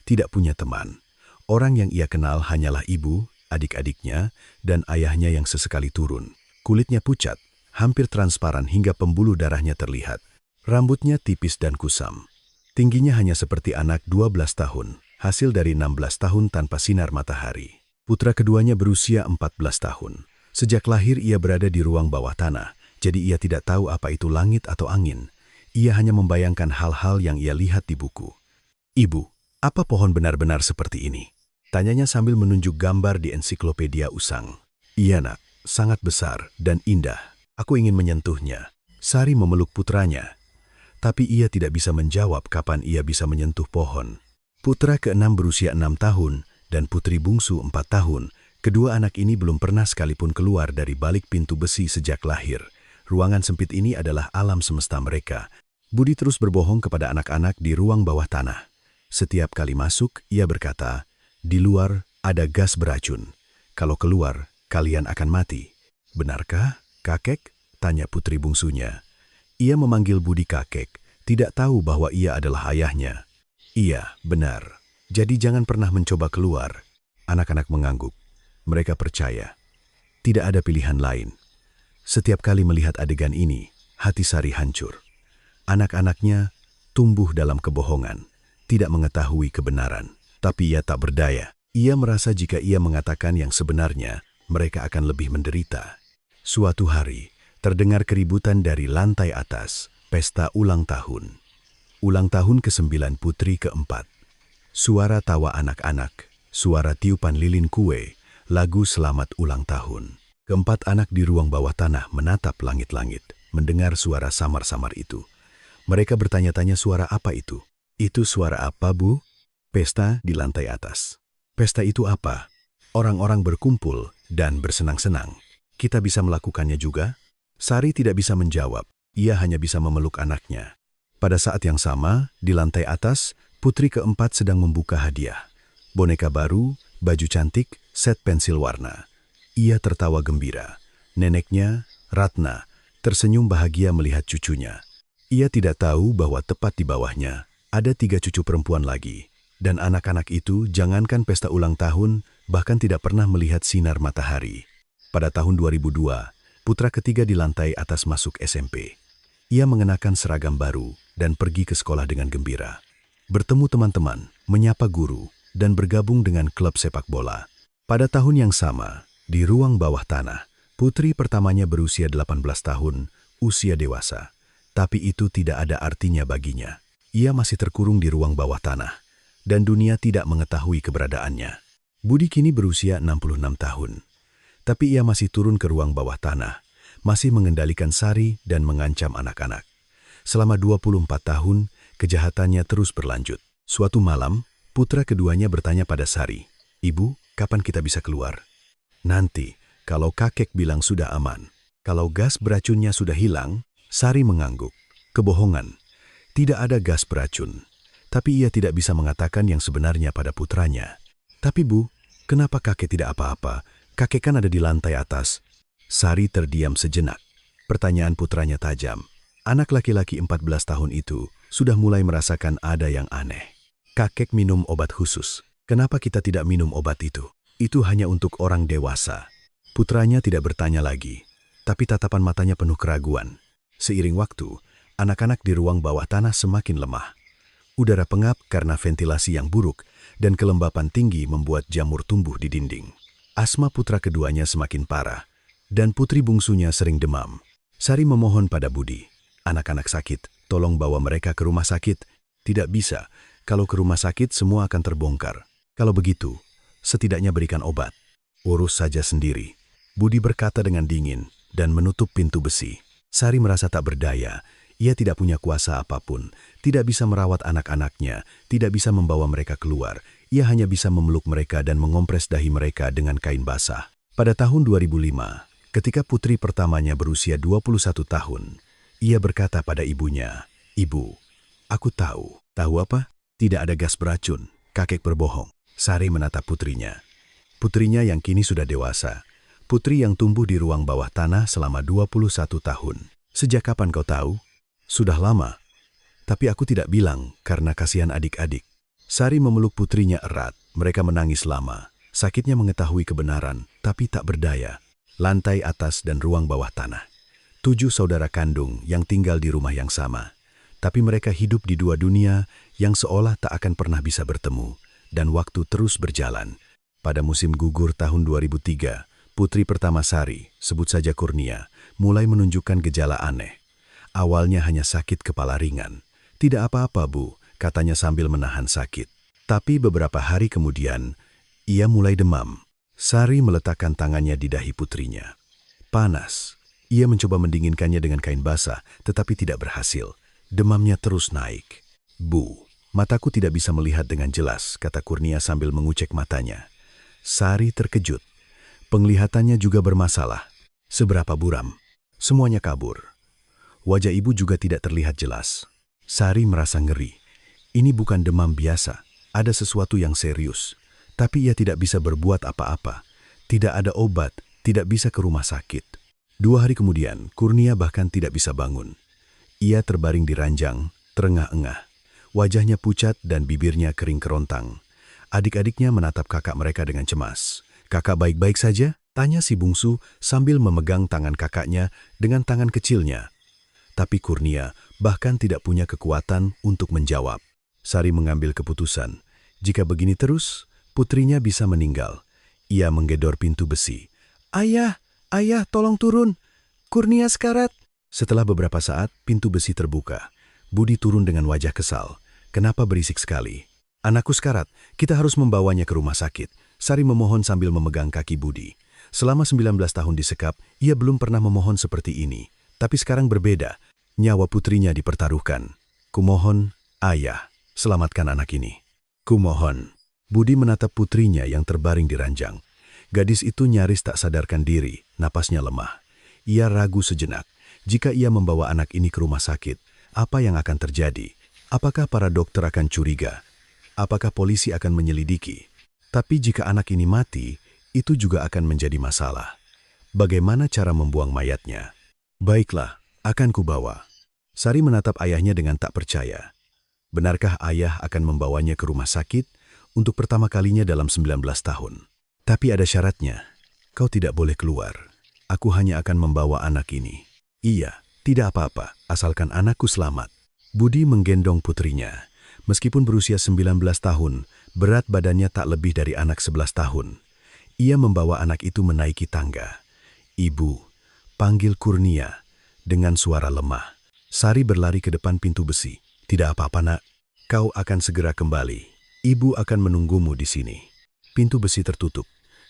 tidak punya teman. Orang yang ia kenal hanyalah ibu, adik-adiknya, dan ayahnya yang sesekali turun. Kulitnya pucat, hampir transparan hingga pembuluh darahnya terlihat. Rambutnya tipis dan kusam. Tingginya hanya seperti anak 12 tahun, hasil dari 16 tahun tanpa sinar matahari. Putra keduanya berusia 14 tahun. Sejak lahir ia berada di ruang bawah tanah, jadi ia tidak tahu apa itu langit atau angin. Ia hanya membayangkan hal-hal yang ia lihat di buku. "Ibu, apa pohon benar-benar seperti ini?" Tanyanya sambil menunjuk gambar di ensiklopedia usang. "Iya nak, sangat besar dan indah. Aku ingin menyentuhnya." Sari memeluk putranya, tapi ia tidak bisa menjawab kapan ia bisa menyentuh pohon. Putra keenam berusia 6 tahun dan putri bungsu 4 tahun. Kedua anak ini belum pernah sekalipun keluar dari balik pintu besi sejak lahir. Ruangan sempit ini adalah alam semesta mereka. Budi terus berbohong kepada anak-anak di ruang bawah tanah. Setiap kali masuk, ia berkata, "Di luar ada gas beracun. Kalau keluar, kalian akan mati." "Benarkah, kakek?" tanya putri bungsunya. Ia memanggil Budi kakek, tidak tahu bahwa ia adalah ayahnya. "Iya, benar. Jadi jangan pernah mencoba keluar." Anak-anak mengangguk. Mereka percaya. Tidak ada pilihan lain. Setiap kali melihat adegan ini, hati Sari hancur. Anak-anaknya tumbuh dalam kebohongan, tidak mengetahui kebenaran. Tapi ia tak berdaya. Ia merasa jika ia mengatakan yang sebenarnya, mereka akan lebih menderita. Suatu hari, terdengar keributan dari lantai atas, pesta ulang tahun. Ulang tahun ke-9 putri keempat. Suara tawa anak-anak, suara tiupan lilin kue, lagu selamat ulang tahun. Keempat anak di ruang bawah tanah menatap langit-langit, mendengar suara samar-samar itu. Mereka bertanya-tanya suara apa itu. "Itu suara apa, Bu?" "Pesta di lantai atas." "Pesta itu apa?" "Orang-orang berkumpul dan bersenang-senang. Kita bisa melakukannya juga?" Sari tidak bisa menjawab, ia hanya bisa memeluk anaknya. Pada saat yang sama, di lantai atas, putri keempat sedang membuka hadiah. Boneka baru, baju cantik, set pensil warna. Ia tertawa gembira. Neneknya, Ratna, tersenyum bahagia melihat cucunya. Ia tidak tahu bahwa tepat di bawahnya, ada 3 cucu perempuan lagi. Dan anak-anak itu jangankan pesta ulang tahun, bahkan tidak pernah melihat sinar matahari. Pada tahun 2002, putra ketiga di lantai atas masuk SMP. Ia mengenakan seragam baru dan pergi ke sekolah dengan gembira. Bertemu teman-teman, menyapa guru, dan bergabung dengan klub sepak bola. Pada tahun yang sama, di ruang bawah tanah, putri pertamanya berusia 18 tahun, usia dewasa. Tapi itu tidak ada artinya baginya. Ia masih terkurung di ruang bawah tanah, dan dunia tidak mengetahui keberadaannya. Budi kini berusia 66 tahun. Tapi ia masih turun ke ruang bawah tanah, masih mengendalikan Sari dan mengancam anak-anak. Selama 24 tahun, kejahatannya terus berlanjut. Suatu malam, putra keduanya bertanya pada Sari, "Ibu, kapan kita bisa keluar?" "Nanti, kalau kakek bilang sudah aman." Kalau gas beracunnya sudah hilang, Sari mengangguk. Kebohongan. Tidak ada gas beracun. Tapi ia tidak bisa mengatakan yang sebenarnya pada putranya. "Tapi Bu, kenapa kakek tidak apa-apa? Kakek kan ada di lantai atas." Sari terdiam sejenak. Pertanyaan putranya tajam. Anak laki-laki 14 tahun itu sudah mulai merasakan ada yang aneh. "Kakek minum obat khusus. Kenapa kita tidak minum obat itu? Itu hanya untuk orang dewasa." Putranya tidak bertanya lagi, tapi tatapan matanya penuh keraguan. Seiring waktu, anak-anak di ruang bawah tanah semakin lemah. Udara pengap karena ventilasi yang buruk dan kelembapan tinggi membuat jamur tumbuh di dinding. Asma putra keduanya semakin parah, dan putri bungsunya sering demam. Sari memohon pada Budi, "Anak-anak sakit, tolong bawa mereka ke rumah sakit." "Tidak bisa, kalau ke rumah sakit semua akan terbongkar. Kalau begitu, setidaknya berikan obat." "Urus saja sendiri," Budi berkata dengan dingin dan menutup pintu besi. Sari merasa tak berdaya. Ia tidak punya kuasa apapun, tidak bisa merawat anak-anaknya, tidak bisa membawa mereka keluar. Ia hanya bisa memeluk mereka dan mengompres dahi mereka dengan kain basah. Pada tahun 2005, ketika putri pertamanya berusia 21 tahun, ia berkata pada ibunya, "Ibu, aku tahu." "Tahu apa?" "Tidak ada gas beracun." Kakek berbohong. Sari menatap putrinya. Putrinya yang kini sudah dewasa. Putri yang tumbuh di ruang bawah tanah selama 21 tahun. "Sejak kapan kau tahu?" "Sudah lama. Tapi aku tidak bilang karena kasihan adik-adik." Sari memeluk putrinya erat. Mereka menangis lama. Sakitnya mengetahui kebenaran, tapi tak berdaya. Lantai atas dan ruang bawah tanah. 7 saudara kandung yang tinggal di rumah yang sama. Tapi mereka hidup di dua dunia yang seolah tak akan pernah bisa bertemu. Dan waktu terus berjalan. Pada musim gugur tahun 2003, putri pertama Sari, sebut saja Kurnia, mulai menunjukkan gejala aneh. Awalnya hanya sakit kepala ringan. "Tidak apa-apa, Bu," katanya sambil menahan sakit. Tapi beberapa hari kemudian, ia mulai demam. Sari meletakkan tangannya di dahi putrinya. Panas. Ia mencoba mendinginkannya dengan kain basah, tetapi tidak berhasil. Demamnya terus naik. "Bu, mataku tidak bisa melihat dengan jelas," kata Kurnia sambil mengucek matanya. Sari terkejut. Penglihatannya juga bermasalah. Seberapa buram? Semuanya kabur. Wajah ibu juga tidak terlihat jelas. Sari merasa ngeri. Ini bukan demam biasa, ada sesuatu yang serius. Tapi ia tidak bisa berbuat apa-apa. Tidak ada obat, tidak bisa ke rumah sakit. 2 hari kemudian, Kurnia bahkan tidak bisa bangun. Ia terbaring di ranjang, terengah-engah. Wajahnya pucat dan bibirnya kering kerontang. Adik-adiknya menatap kakak mereka dengan cemas. "Kakak baik-baik saja?" tanya si bungsu sambil memegang tangan kakaknya dengan tangan kecilnya. Tapi Kurnia bahkan tidak punya kekuatan untuk menjawab. Sari mengambil keputusan. Jika begini terus, putrinya bisa meninggal. Ia menggedor pintu besi. "Ayah, ayah, tolong turun. Kurnia sekarat." Setelah beberapa saat, pintu besi terbuka. Budi turun dengan wajah kesal. "Kenapa berisik sekali?" "Anakku sekarat, kita harus membawanya ke rumah sakit." Sari memohon sambil memegang kaki Budi. Selama 19 tahun disekap, ia belum pernah memohon seperti ini. Tapi sekarang berbeda. Nyawa putrinya dipertaruhkan. "Kumohon, ayah, selamatkan anak ini." "Kumohon." Budi menatap putrinya yang terbaring di ranjang. Gadis itu nyaris tak sadarkan diri, napasnya lemah. Ia ragu sejenak. Jika ia membawa anak ini ke rumah sakit, apa yang akan terjadi? Apakah para dokter akan curiga? Apakah polisi akan menyelidiki? Tapi jika anak ini mati, itu juga akan menjadi masalah. Bagaimana cara membuang mayatnya? "Baiklah, akan kubawa." Sari menatap ayahnya dengan tak percaya. Benarkah ayah akan membawanya ke rumah sakit untuk pertama kalinya dalam 19 tahun? Tapi ada syaratnya. Kau tidak boleh keluar. Aku hanya akan membawa anak ini. Iya, tidak apa-apa, asalkan anakku selamat. Budi menggendong putrinya. Meskipun berusia 19 tahun, berat badannya tak lebih dari anak 11 tahun. Ia membawa anak itu menaiki tangga. Ibu, panggil Kurnia dengan suara lemah. Sari berlari ke depan pintu besi. Tidak apa-apa, nak. Kau akan segera kembali. Ibu akan menunggumu di sini. Pintu besi tertutup.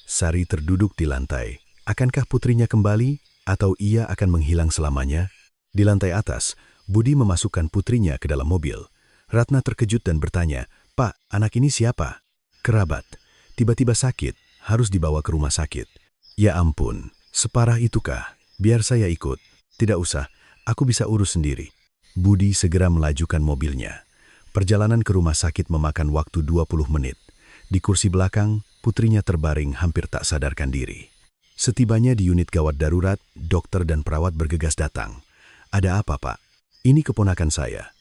Sari terduduk di lantai. Akankah putrinya kembali atau ia akan menghilang selamanya? Di lantai atas, Budi memasukkan putrinya ke dalam mobil. Ratna terkejut dan bertanya, "Pak, anak ini siapa?" "Kerabat. Tiba-tiba sakit, harus dibawa ke rumah sakit." "Ya ampun, separah itukah? Biar saya ikut." "Tidak usah, aku bisa urus sendiri." Budi segera melajukan mobilnya. Perjalanan ke rumah sakit memakan waktu 20 menit. Di kursi belakang, putrinya terbaring hampir tak sadarkan diri. Setibanya di unit gawat darurat, dokter dan perawat bergegas datang. "Ada apa, Pak?" "Ini keponakan saya."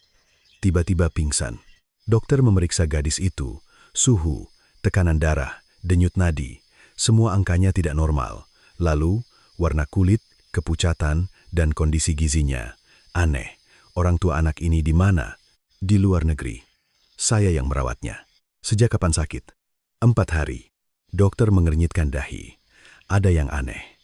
Tiba-tiba pingsan. Dokter memeriksa gadis itu. Suhu, tekanan darah, denyut nadi. Semua angkanya tidak normal. Lalu, warna kulit, kepucatan, dan kondisi gizinya. Aneh. Orang tua anak ini di mana? "Di luar negeri. Saya yang merawatnya." "Sejak kapan sakit?" 4 hari. Dokter mengernyitkan dahi. Ada yang aneh.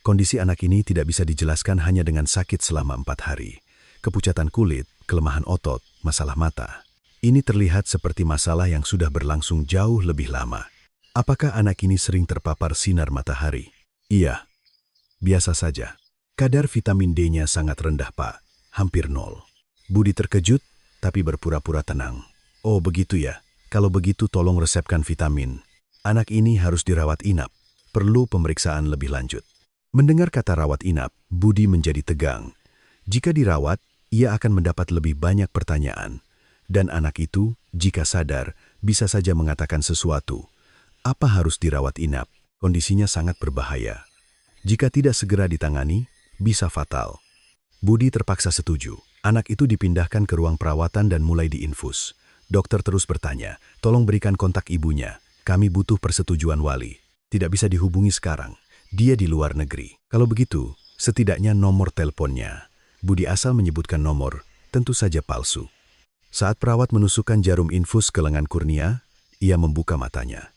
Kondisi anak ini tidak bisa dijelaskan hanya dengan sakit selama 4 hari. Kepucatan kulit, kelemahan otot, masalah mata. Ini terlihat seperti masalah yang sudah berlangsung jauh lebih lama. Apakah anak ini sering terpapar sinar matahari? Iya. Biasa saja. Kadar vitamin D-nya sangat rendah, Pak. Hampir 0. Budi terkejut, tapi berpura-pura tenang. "Oh begitu ya, kalau begitu tolong resepkan vitamin. Anak ini harus dirawat inap, perlu pemeriksaan lebih lanjut." Mendengar kata rawat inap, Budi menjadi tegang. Jika dirawat, ia akan mendapat lebih banyak pertanyaan. Dan anak itu, jika sadar, bisa saja mengatakan sesuatu. Apa harus dirawat inap? Kondisinya sangat berbahaya. Jika tidak segera ditangani, bisa fatal. Budi terpaksa setuju. Anak itu dipindahkan ke ruang perawatan dan mulai diinfus. Dokter terus bertanya, "Tolong berikan kontak ibunya. Kami butuh persetujuan wali." "Tidak bisa dihubungi sekarang. Dia di luar negeri." "Kalau begitu, setidaknya nomor teleponnya." Budi asal menyebutkan nomor, tentu saja palsu. Saat perawat menusukkan jarum infus ke lengan Kurnia, ia membuka matanya.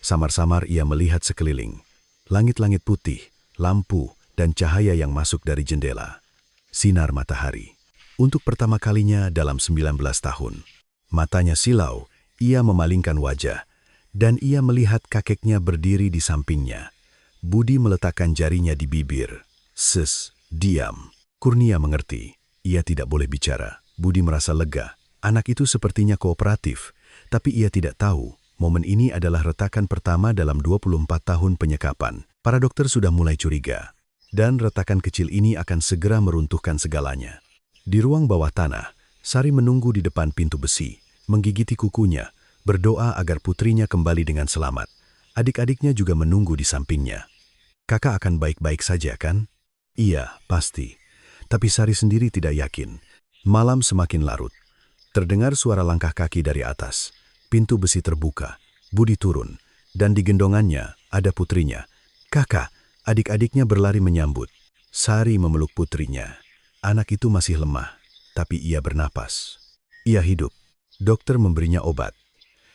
Samar-samar ia melihat sekeliling. Langit-langit putih, lampu, dan cahaya yang masuk dari jendela. Sinar matahari. Untuk pertama kalinya dalam 19 tahun. Matanya silau, ia memalingkan wajah, dan ia melihat kakeknya berdiri di sampingnya. Budi meletakkan jarinya di bibir. Diam." Kurnia mengerti. Ia tidak boleh bicara. Budi merasa lega. Anak itu sepertinya kooperatif, tapi ia tidak tahu momen ini adalah retakan pertama dalam 24 tahun penyekapan. Para dokter sudah mulai curiga. Dan retakan kecil ini akan segera meruntuhkan segalanya. Di ruang bawah tanah, Sari menunggu di depan pintu besi, menggigiti kukunya, berdoa agar putrinya kembali dengan selamat. Adik-adiknya juga menunggu di sampingnya. "Kakak akan baik-baik saja, kan?" "Iya, pasti." Tapi Sari sendiri tidak yakin. Malam semakin larut. Terdengar suara langkah kaki dari atas. Pintu besi terbuka. Budi turun. Dan di gendongannya ada putrinya. "Kakak!" Adik-adiknya berlari menyambut. Sari memeluk putrinya. Anak itu masih lemah, tapi ia bernapas. Ia hidup. Dokter memberinya obat.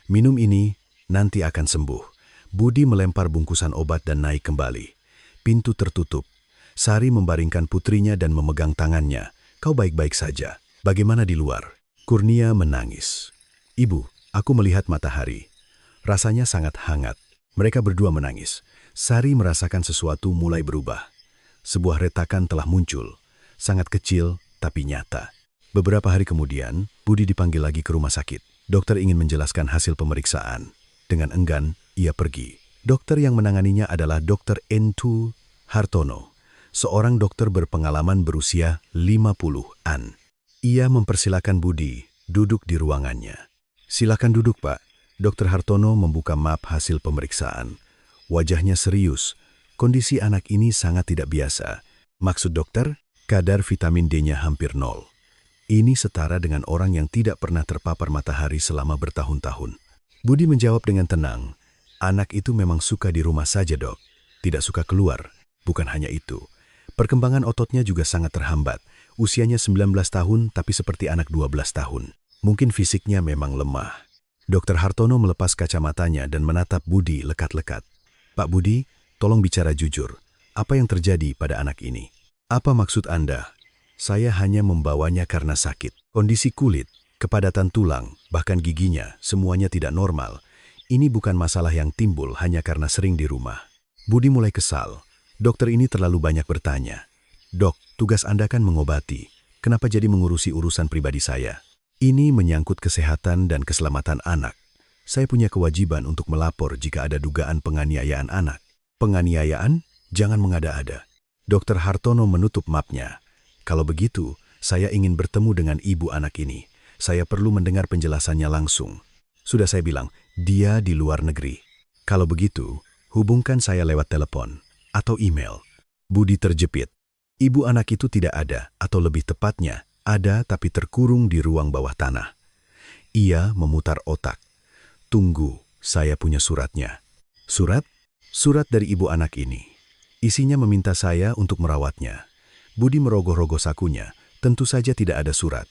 "Minum ini, nanti akan sembuh." Budi melempar bungkusan obat dan naik kembali. Pintu tertutup. Sari membaringkan putrinya dan memegang tangannya. "Kau baik-baik saja. Bagaimana di luar?" Kurnia menangis. "Ibu, aku melihat matahari. Rasanya sangat hangat." Mereka berdua menangis. Sari merasakan sesuatu mulai berubah. Sebuah retakan telah muncul. Sangat kecil, tapi nyata. Beberapa hari kemudian, Budi dipanggil lagi ke rumah sakit. Dokter ingin menjelaskan hasil pemeriksaan. Dengan enggan, ia pergi. Dokter yang menanganinya adalah Dr. Entu Hartono, seorang dokter berpengalaman berusia 50-an. Ia mempersilakan Budi duduk di ruangannya. "Silakan duduk, Pak." Dr. Hartono membuka map hasil pemeriksaan. Wajahnya serius. Kondisi anak ini sangat tidak biasa. "Maksud dokter, kadar vitamin D-nya hampir 0. Ini setara dengan orang yang tidak pernah terpapar matahari selama bertahun-tahun. Budi menjawab dengan tenang, anak itu memang suka di rumah saja, Dok. Tidak suka keluar. Bukan hanya itu. Perkembangan ototnya juga sangat terhambat. Usianya 19 tahun tapi seperti anak 12 tahun. Mungkin fisiknya memang lemah. Dokter Hartono melepas kacamatanya dan menatap Budi lekat-lekat. Pak Budi, tolong bicara jujur. Apa yang terjadi pada anak ini? Apa maksud Anda? Saya hanya membawanya karena sakit. Kondisi kulit, kepadatan tulang, bahkan giginya, semuanya tidak normal. Ini bukan masalah yang timbul hanya karena sering di rumah. Budi mulai kesal. Dokter ini terlalu banyak bertanya. Dok, tugas Anda kan mengobati. Kenapa jadi mengurusi urusan pribadi saya? Ini menyangkut kesehatan dan keselamatan anak. Saya punya kewajiban untuk melapor jika ada dugaan penganiayaan anak. Penganiayaan? Jangan mengada-ada. Dokter Hartono menutup mapnya. Kalau begitu, saya ingin bertemu dengan ibu anak ini. Saya perlu mendengar penjelasannya langsung. Sudah saya bilang, dia di luar negeri. Kalau begitu, hubungkan saya lewat telepon atau email. Budi terjepit. Ibu anak itu tidak ada, atau lebih tepatnya, ada tapi terkurung di ruang bawah tanah. Ia memutar otak. Tunggu, saya punya suratnya. Surat? Surat dari ibu anak ini. Isinya meminta saya untuk merawatnya. Budi merogoh-rogoh sakunya. Tentu saja tidak ada surat.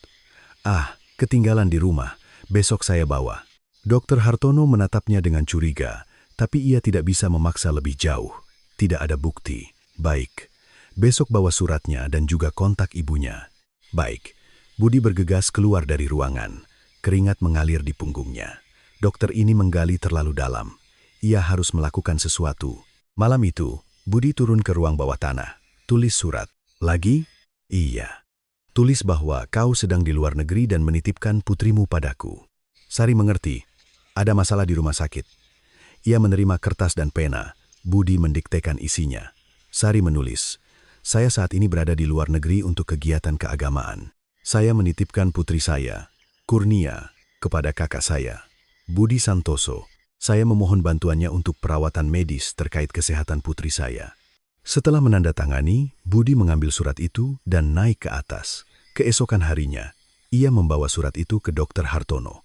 Ah, ketinggalan di rumah. Besok saya bawa. Dokter Hartono menatapnya dengan curiga, tapi ia tidak bisa memaksa lebih jauh. Tidak ada bukti. Baik. Besok bawa suratnya dan juga kontak ibunya. Baik. Budi bergegas keluar dari ruangan. Keringat mengalir di punggungnya. Dokter ini menggali terlalu dalam. Ia harus melakukan sesuatu. Malam itu, Budi turun ke ruang bawah tanah. Tulis surat. Lagi? Iya. Tulis bahwa kau sedang di luar negeri dan menitipkan putrimu padaku. Sari mengerti. Ada masalah di rumah sakit. Ia menerima kertas dan pena. Budi mendiktekan isinya. Sari menulis, saya saat ini berada di luar negeri untuk kegiatan keagamaan. Saya menitipkan putri saya, Kurnia, kepada kakak saya, Budi Santoso. Saya memohon bantuannya untuk perawatan medis terkait kesehatan putri saya. Setelah menandatangani, Budi mengambil surat itu dan naik ke atas. Keesokan harinya, ia membawa surat itu ke Dokter Hartono.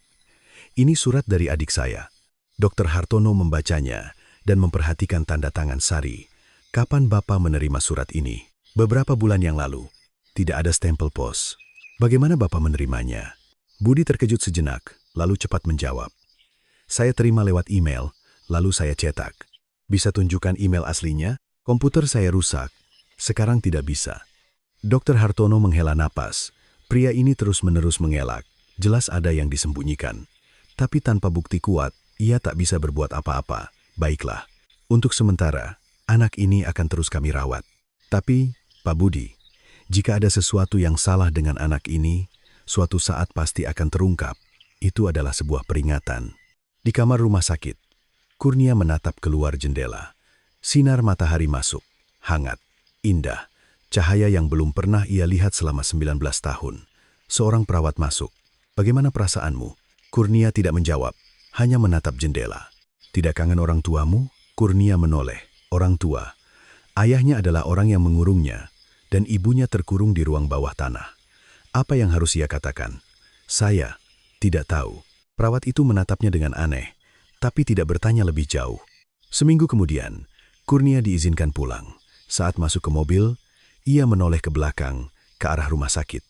Ini surat dari adik saya. Dokter Hartono membacanya dan memperhatikan tanda tangan Sari. Kapan Bapak menerima surat ini? Beberapa bulan yang lalu. Tidak ada stempel pos. Bagaimana Bapak menerimanya? Budi terkejut sejenak, lalu cepat menjawab. Saya terima lewat email, lalu saya cetak. Bisa tunjukkan email aslinya? Komputer saya rusak. Sekarang tidak bisa. Dokter Hartono menghela napas. Pria ini terus-menerus mengelak. Jelas ada yang disembunyikan. Tapi tanpa bukti kuat, ia tak bisa berbuat apa-apa. Baiklah. Untuk sementara, anak ini akan terus kami rawat. Tapi, Pak Budi, jika ada sesuatu yang salah dengan anak ini, suatu saat pasti akan terungkap. Itu adalah sebuah peringatan. Di kamar rumah sakit, Kurnia menatap keluar jendela. Sinar matahari masuk, hangat, indah, cahaya yang belum pernah ia lihat selama 19 tahun. Seorang perawat masuk. Bagaimana perasaanmu? Kurnia tidak menjawab, hanya menatap jendela. Tidak kangen orang tuamu? Kurnia menoleh. Orang tua. Ayahnya adalah orang yang mengurungnya, dan ibunya terkurung di ruang bawah tanah. Apa yang harus ia katakan? Saya tidak tahu. Perawat itu menatapnya dengan aneh, tapi tidak bertanya lebih jauh. Seminggu kemudian, Kurnia diizinkan pulang. Saat masuk ke mobil, ia menoleh ke belakang, ke arah rumah sakit.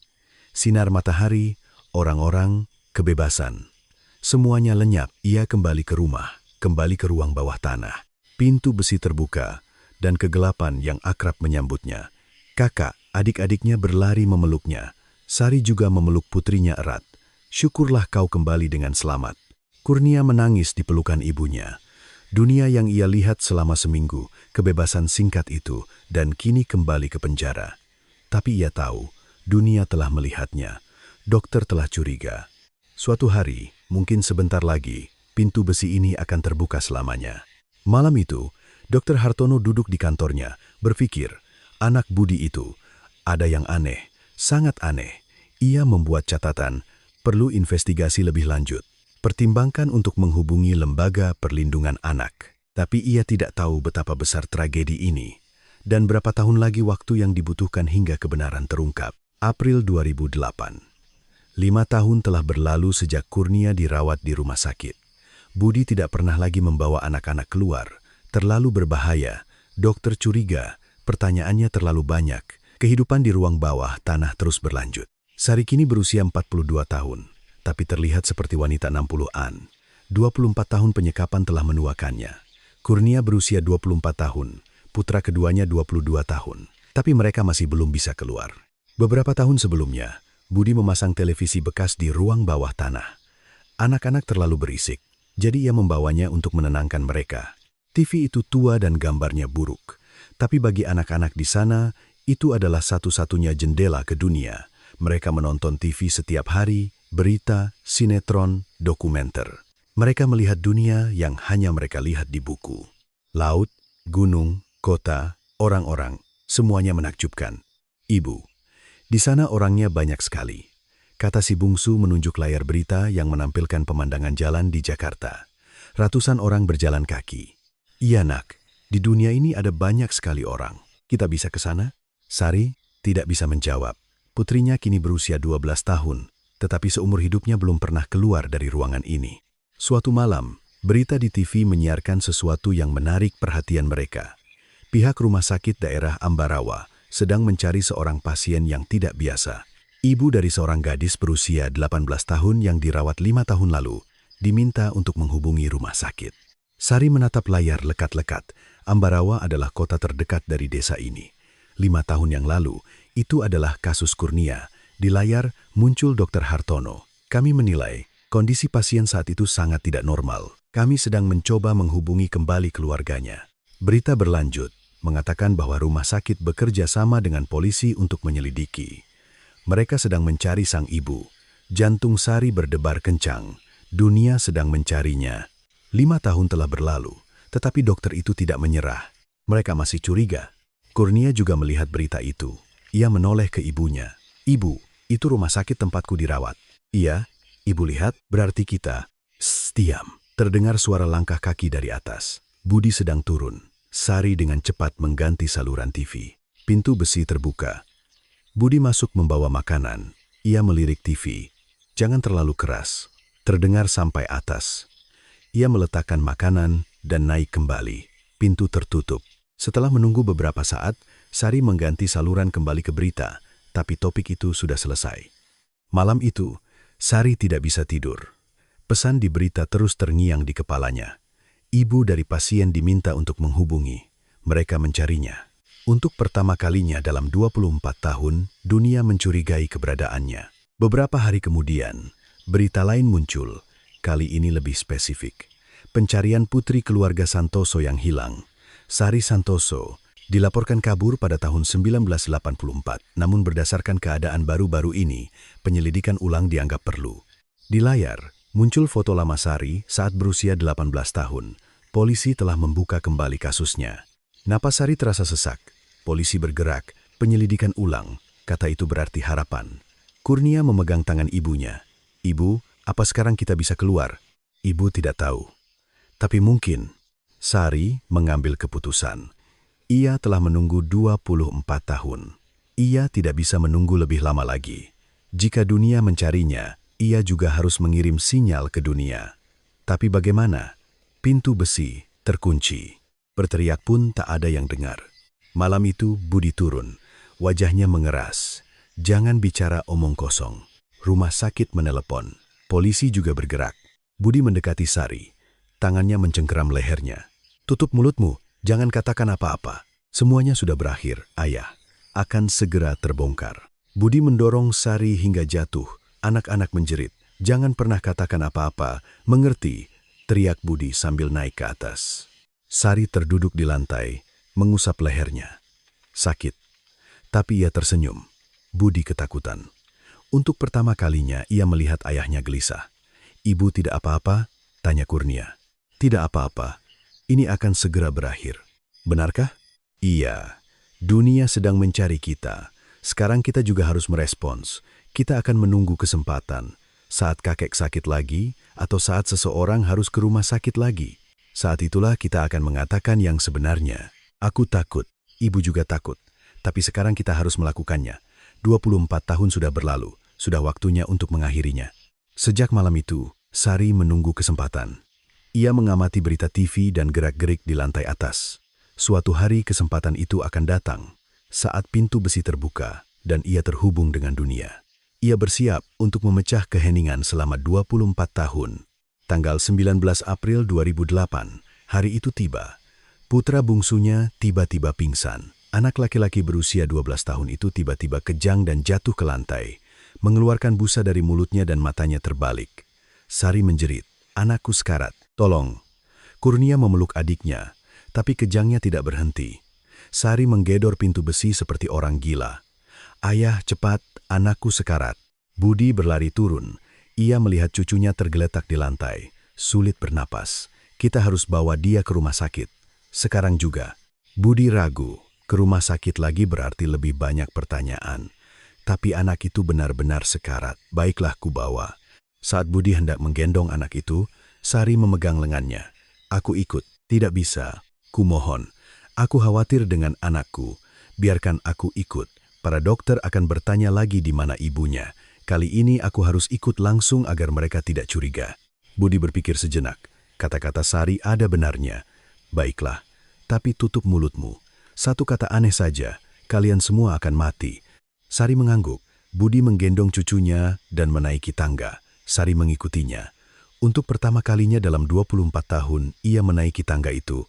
Sinar matahari, orang-orang, kebebasan. Semuanya lenyap, ia kembali ke rumah, kembali ke ruang bawah tanah. Pintu besi terbuka, dan kegelapan yang akrab menyambutnya. Kakak, adik-adiknya berlari memeluknya. Sari juga memeluk putrinya erat. Syukurlah kau kembali dengan selamat. Kurnia menangis di pelukan ibunya. Dunia yang ia lihat selama seminggu, kebebasan singkat itu, dan kini kembali ke penjara. Tapi ia tahu, dunia telah melihatnya. Dokter telah curiga. Suatu hari, mungkin sebentar lagi, pintu besi ini akan terbuka selamanya. Malam itu, Dokter Hartono duduk di kantornya, berpikir, anak Budi itu, ada yang aneh, sangat aneh. Ia membuat catatan, perlu investigasi lebih lanjut. Pertimbangkan untuk menghubungi Lembaga Perlindungan Anak. Tapi ia tidak tahu betapa besar tragedi ini, dan berapa tahun lagi waktu yang dibutuhkan hingga kebenaran terungkap. April 2008. 5 tahun telah berlalu sejak Kurnia dirawat di rumah sakit. Budi tidak pernah lagi membawa anak-anak keluar. Terlalu berbahaya, dokter curiga, pertanyaannya terlalu banyak. Kehidupan di ruang bawah tanah terus berlanjut. Sari kini berusia 42 tahun, tapi terlihat seperti wanita 60-an. 24 tahun penyekapan telah menuakannya. Kurnia berusia 24 tahun, putra keduanya 22 tahun. Tapi mereka masih belum bisa keluar. Beberapa tahun sebelumnya, Budi memasang televisi bekas di ruang bawah tanah. Anak-anak terlalu berisik, jadi ia membawanya untuk menenangkan mereka. TV itu tua dan gambarnya buruk. Tapi bagi anak-anak di sana, itu adalah satu-satunya jendela ke dunia. Mereka menonton TV setiap hari, berita, sinetron, dokumenter. Mereka melihat dunia yang hanya mereka lihat di buku. Laut, gunung, kota, orang-orang, semuanya menakjubkan. Ibu. Di sana orangnya banyak sekali. Kata si bungsu menunjuk layar berita yang menampilkan pemandangan jalan di Jakarta. Ratusan orang berjalan kaki. Iya nak, di dunia ini ada banyak sekali orang. Kita bisa ke sana? Sari tidak bisa menjawab. Putrinya kini berusia 12 tahun, tetapi seumur hidupnya belum pernah keluar dari ruangan ini. Suatu malam, berita di TV menyiarkan sesuatu yang menarik perhatian mereka. Pihak rumah sakit daerah Ambarawa sedang mencari seorang pasien yang tidak biasa. Ibu dari seorang gadis berusia 18 tahun yang dirawat 5 tahun lalu, diminta untuk menghubungi rumah sakit. Sari menatap layar lekat-lekat. Ambarawa adalah kota terdekat dari desa ini. 5 tahun yang lalu, itu adalah kasus Kurnia. Di layar muncul Dr. Hartono. Kami menilai kondisi pasien saat itu sangat tidak normal. Kami sedang mencoba menghubungi kembali keluarganya. Berita berlanjut, mengatakan bahwa rumah sakit bekerja sama dengan polisi untuk menyelidiki. Mereka sedang mencari sang ibu. Jantung Sari berdebar kencang. Dunia sedang mencarinya. 5 tahun telah berlalu, tetapi dokter itu tidak menyerah. Mereka masih curiga. Kurnia juga melihat berita itu. Ia menoleh ke ibunya. Ibu, itu rumah sakit tempatku dirawat. Iya, ibu lihat, berarti kita. Diam. Terdengar suara langkah kaki dari atas. Budi sedang turun. Sari dengan cepat mengganti saluran TV. Pintu besi terbuka. Budi masuk membawa makanan. Ia melirik TV. Jangan terlalu keras. Terdengar sampai atas. Ia meletakkan makanan dan naik kembali. Pintu tertutup. Setelah menunggu beberapa saat, Sari mengganti saluran kembali ke berita, tapi topik itu sudah selesai. Malam itu, Sari tidak bisa tidur. Pesan di berita terus terngiang di kepalanya. Ibu dari pasien diminta untuk menghubungi. Mereka mencarinya. Untuk pertama kalinya dalam 24 tahun, dunia mencurigai keberadaannya. Beberapa hari kemudian, berita lain muncul. Kali ini lebih spesifik. Pencarian putri keluarga Santoso yang hilang. Sari Santoso dilaporkan kabur pada tahun 1984. Namun berdasarkan keadaan baru-baru ini, penyelidikan ulang dianggap perlu. Di layar, muncul foto lama Sari saat berusia 18 tahun. Polisi telah membuka kembali kasusnya. Napas Sari terasa sesak. Polisi bergerak, penyelidikan ulang. Kata itu berarti harapan. Kurnia memegang tangan ibunya. Ibu, apa sekarang kita bisa keluar? Ibu tidak tahu. Tapi mungkin. Sari mengambil keputusan. Ia telah menunggu 24 tahun. Ia tidak bisa menunggu lebih lama lagi. Jika dunia mencarinya, ia juga harus mengirim sinyal ke dunia. Tapi bagaimana? Pintu besi terkunci. Berteriak pun tak ada yang dengar. Malam itu Budi turun. Wajahnya mengeras. Jangan bicara omong kosong. Rumah sakit menelepon. Polisi juga bergerak. Budi mendekati Sari. Tangannya mencengkeram lehernya. Tutup mulutmu, jangan katakan apa-apa. Semuanya sudah berakhir, ayah. Akan segera terbongkar. Budi mendorong Sari hingga jatuh. Anak-anak menjerit. Jangan pernah katakan apa-apa. Mengerti? Teriak Budi sambil naik ke atas. Sari terduduk di lantai, mengusap lehernya. Sakit. Tapi ia tersenyum. Budi ketakutan. Untuk pertama kalinya ia melihat ayahnya gelisah. Ibu tidak apa-apa? Tanya Kurnia. Tidak apa-apa. Ini akan segera berakhir. Benarkah? Iya. Dunia sedang mencari kita. Sekarang kita juga harus merespons. Kita akan menunggu kesempatan. Saat kakek sakit lagi, atau saat seseorang harus ke rumah sakit lagi. Saat itulah kita akan mengatakan yang sebenarnya. Aku takut, ibu juga takut. Tapi sekarang kita harus melakukannya. 24 tahun sudah berlalu. sudah waktunya untuk mengakhirinya. Sejak malam itu, Sari menunggu kesempatan. Ia mengamati berita TV dan gerak-gerik di lantai atas. Suatu hari kesempatan itu akan datang, saat pintu besi terbuka dan ia terhubung dengan dunia. Ia bersiap untuk memecah keheningan selama 24 tahun. Tanggal 19 April 2008, hari itu tiba. Putra bungsunya tiba-tiba pingsan. Anak laki-laki berusia 12 tahun itu tiba-tiba kejang dan jatuh ke lantai, mengeluarkan busa dari mulutnya dan matanya terbalik. Sari menjerit, "Anakku sekarat, tolong." Kurnia memeluk adiknya, tapi kejangnya tidak berhenti. Sari menggedor pintu besi seperti orang gila. "Ayah, cepat, anakku sekarat." Budi berlari turun. Ia melihat cucunya tergeletak di lantai, sulit bernapas. "Kita harus bawa dia ke rumah sakit. Sekarang juga." Budi ragu. Ke rumah sakit lagi berarti lebih banyak pertanyaan. Tapi anak itu benar-benar sekarat. "Baiklah, ku bawa." Saat Budi hendak menggendong anak itu, Sari memegang lengannya. "Aku ikut." "Tidak bisa. Kumohon. Aku khawatir dengan anakku. Biarkan aku ikut. Para dokter akan bertanya lagi di mana ibunya. Kali ini aku harus ikut langsung agar mereka tidak curiga." Budi berpikir sejenak. Kata-kata Sari ada benarnya. "Baiklah, tapi tutup mulutmu. Satu kata aneh saja, kalian semua akan mati." Sari mengangguk. Budi menggendong cucunya dan menaiki tangga. Sari mengikutinya. Untuk pertama kalinya dalam 24 tahun, ia menaiki tangga itu.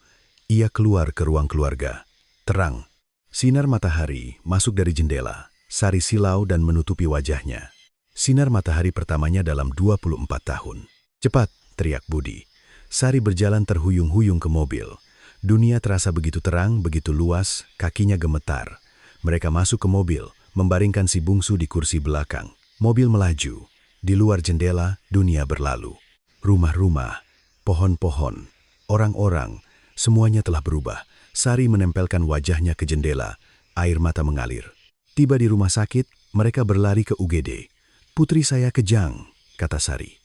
Ia keluar ke ruang keluarga. Terang. Sinar matahari masuk dari jendela. Sari silau dan menutupi wajahnya. Sinar matahari pertamanya dalam 24 tahun. "Cepat!" teriak Budi. Sari berjalan terhuyung-huyung ke mobil. Dunia terasa begitu terang, begitu luas, kakinya gemetar. Mereka masuk ke mobil, membaringkan si bungsu di kursi belakang. Mobil melaju. Di luar jendela, dunia berlalu. Rumah-rumah, pohon-pohon, orang-orang, semuanya telah berubah. Sari menempelkan wajahnya ke jendela. Air mata mengalir. Tiba di rumah sakit, mereka berlari ke UGD. "Putri saya kejang," kata Sari.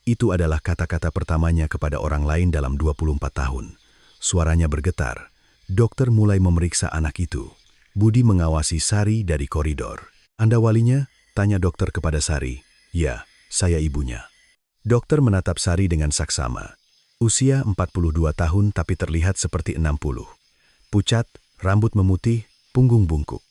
Itu adalah kata-kata pertamanya kepada orang lain dalam 24 tahun. Suaranya bergetar. Dokter mulai memeriksa anak itu. Budi mengawasi Sari dari koridor. "Anda walinya?" tanya dokter kepada Sari. "Ya, saya ibunya." Dokter menatap Sari dengan saksama. Usia 42 tahun tapi terlihat seperti 60. Pucat, rambut memutih, punggung bungkuk.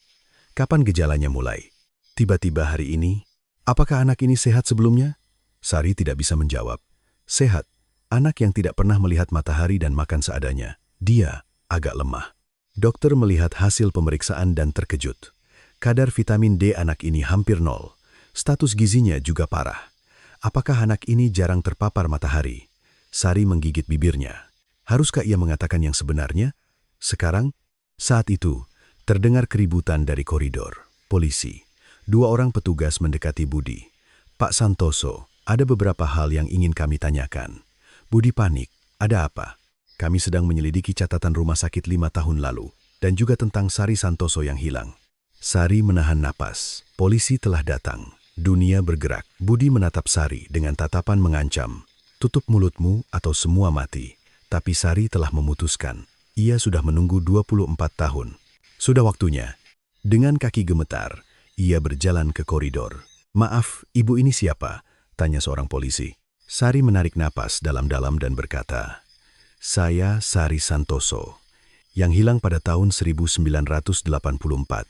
"Kapan gejalanya mulai?" "Tiba-tiba hari ini." "Apakah anak ini sehat sebelumnya?" Sari tidak bisa menjawab. "Sehat. Anak yang tidak pernah melihat matahari dan makan seadanya. Dia agak lemah." Dokter melihat hasil pemeriksaan dan terkejut. Kadar vitamin D anak ini hampir nol. Status gizinya juga parah. Apakah anak ini jarang terpapar matahari? Sari menggigit bibirnya. Haruskah ia mengatakan yang sebenarnya? Sekarang, saat itu, terdengar keributan dari koridor. Polisi. 2 orang petugas mendekati Budi. "Pak Santoso, ada beberapa hal yang ingin kami tanyakan." Budi panik. "Ada apa?" "Kami sedang menyelidiki catatan rumah sakit 5 tahun lalu, dan juga tentang Sari Santoso yang hilang." Sari menahan napas. Polisi telah datang. Dunia bergerak. Budi menatap Sari dengan tatapan mengancam. "Tutup mulutmu atau semua mati." Tapi Sari telah memutuskan. Ia sudah menunggu 24 tahun. Sudah waktunya. Dengan kaki gemetar, ia berjalan ke koridor. "Maaf, ibu ini siapa?" tanya seorang polisi. Sari menarik napas dalam-dalam dan berkata, "Saya Sari Santoso, yang hilang pada tahun 1984.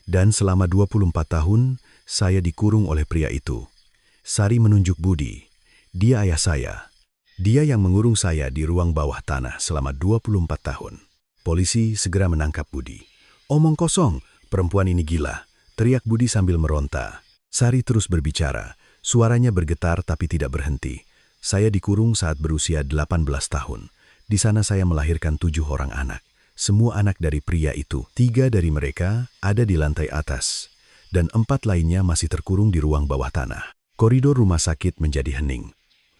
Dan selama 24 tahun, saya dikurung oleh pria itu." Sari menunjuk Budi. "Dia ayah saya. Dia yang mengurung saya di ruang bawah tanah selama 24 tahun. Polisi segera menangkap Budi. "Omong kosong, perempuan ini gila," teriak Budi sambil meronta. Sari terus berbicara. Suaranya bergetar tapi tidak berhenti. "Saya dikurung saat berusia 18 tahun. Di sana saya melahirkan 7 orang anak. Semua anak dari pria itu. 3 dari mereka ada di lantai atas. Dan 4 lainnya masih terkurung di ruang bawah tanah." Koridor rumah sakit menjadi hening.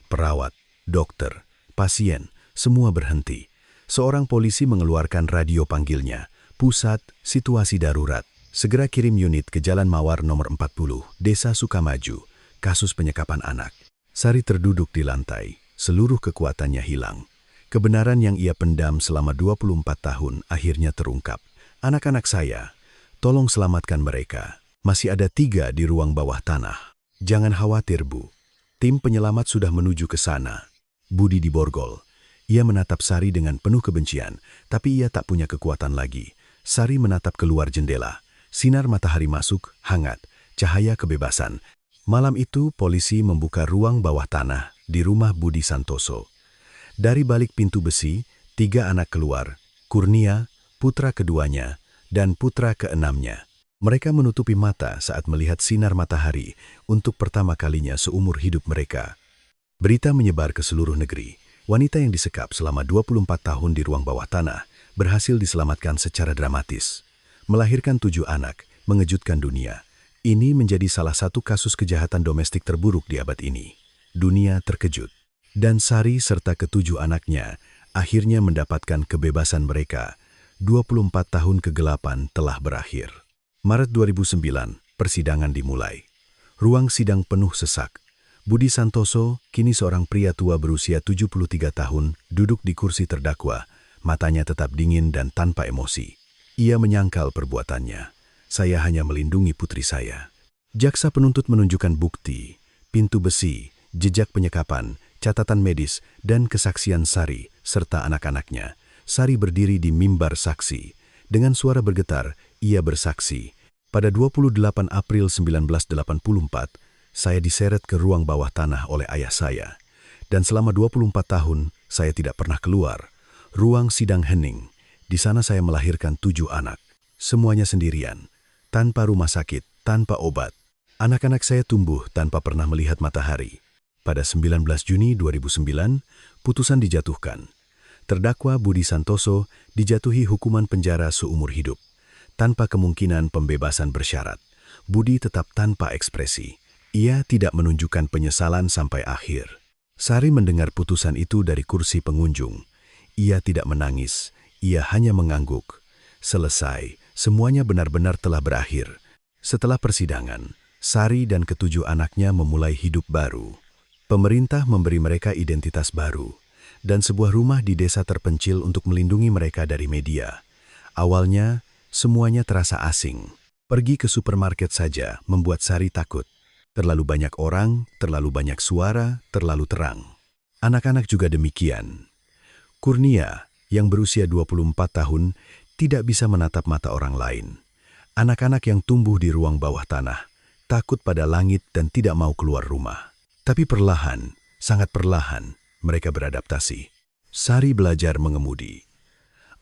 Perawat, dokter, pasien, semua berhenti. Seorang polisi mengeluarkan radio panggilnya. "Pusat, situasi darurat. Segera kirim unit ke Jalan Mawar nomor 40, Desa Sukamaju. Kasus penyekapan anak." Sari terduduk di lantai. Seluruh kekuatannya hilang. Kebenaran yang ia pendam selama 24 tahun akhirnya terungkap. "Anak-anak saya, tolong selamatkan mereka. Masih ada 3 di ruang bawah tanah." Jangan khawatir, Bu. Tim penyelamat sudah menuju ke sana. Budi di borgol. Ia menatap Sari dengan penuh kebencian, tapi ia tak punya kekuatan lagi. Sari menatap keluar jendela. Sinar matahari masuk, hangat, cahaya kebebasan. Malam itu, polisi membuka ruang bawah tanah di rumah Budi Santoso. Dari balik pintu besi, 3 anak keluar, Kurnia, putra keduanya, dan putra keenamnya. Mereka menutupi mata saat melihat sinar matahari untuk pertama kalinya seumur hidup mereka. Berita menyebar ke seluruh negeri. Wanita yang disekap selama 24 tahun di ruang bawah tanah berhasil diselamatkan secara dramatis. Melahirkan 7 anak, mengejutkan dunia. Ini menjadi salah satu kasus kejahatan domestik terburuk di abad ini. Dunia terkejut. Dan Sari serta ke-7 anaknya akhirnya mendapatkan kebebasan mereka. 24 tahun kegelapan telah berakhir. Maret 2009, persidangan dimulai. Ruang sidang penuh sesak. Budi Santoso, kini seorang pria tua berusia 73 tahun, duduk di kursi terdakwa, matanya tetap dingin dan tanpa emosi. Ia menyangkal perbuatannya. Saya hanya melindungi putri saya. Jaksa penuntut menunjukkan bukti, pintu besi, jejak penyekapan, catatan medis, dan kesaksian Sari serta anak-anaknya. Sari berdiri di mimbar saksi. Dengan suara bergetar, ia bersaksi. Pada 28 April 1984, saya diseret ke ruang bawah tanah oleh ayah saya. Dan selama 24 tahun, saya tidak pernah keluar. Ruang sidang hening. Di sana saya melahirkan 7 anak. Semuanya sendirian. Tanpa rumah sakit, tanpa obat. Anak-anak saya tumbuh tanpa pernah melihat matahari. Pada 19 Juni 2009, putusan dijatuhkan. Terdakwa Budi Santoso dijatuhi hukuman penjara seumur hidup. Tanpa kemungkinan pembebasan bersyarat, Budi tetap tanpa ekspresi. Ia tidak menunjukkan penyesalan sampai akhir. Sari mendengar putusan itu dari kursi pengunjung. Ia tidak menangis, ia hanya mengangguk. Selesai, semuanya benar-benar telah berakhir. Setelah persidangan, Sari dan ke-7 anaknya memulai hidup baru. Pemerintah memberi mereka identitas baru dan sebuah rumah di desa terpencil untuk melindungi mereka dari media. Awalnya, semuanya terasa asing. Pergi ke supermarket saja membuat Sari takut. Terlalu banyak orang, terlalu banyak suara, terlalu terang. Anak-anak juga demikian. Kurnia, yang berusia 24 tahun, tidak bisa menatap mata orang lain. Anak-anak yang tumbuh di ruang bawah tanah, takut pada langit dan tidak mau keluar rumah. Tapi perlahan, sangat perlahan, mereka beradaptasi. Sari belajar mengemudi.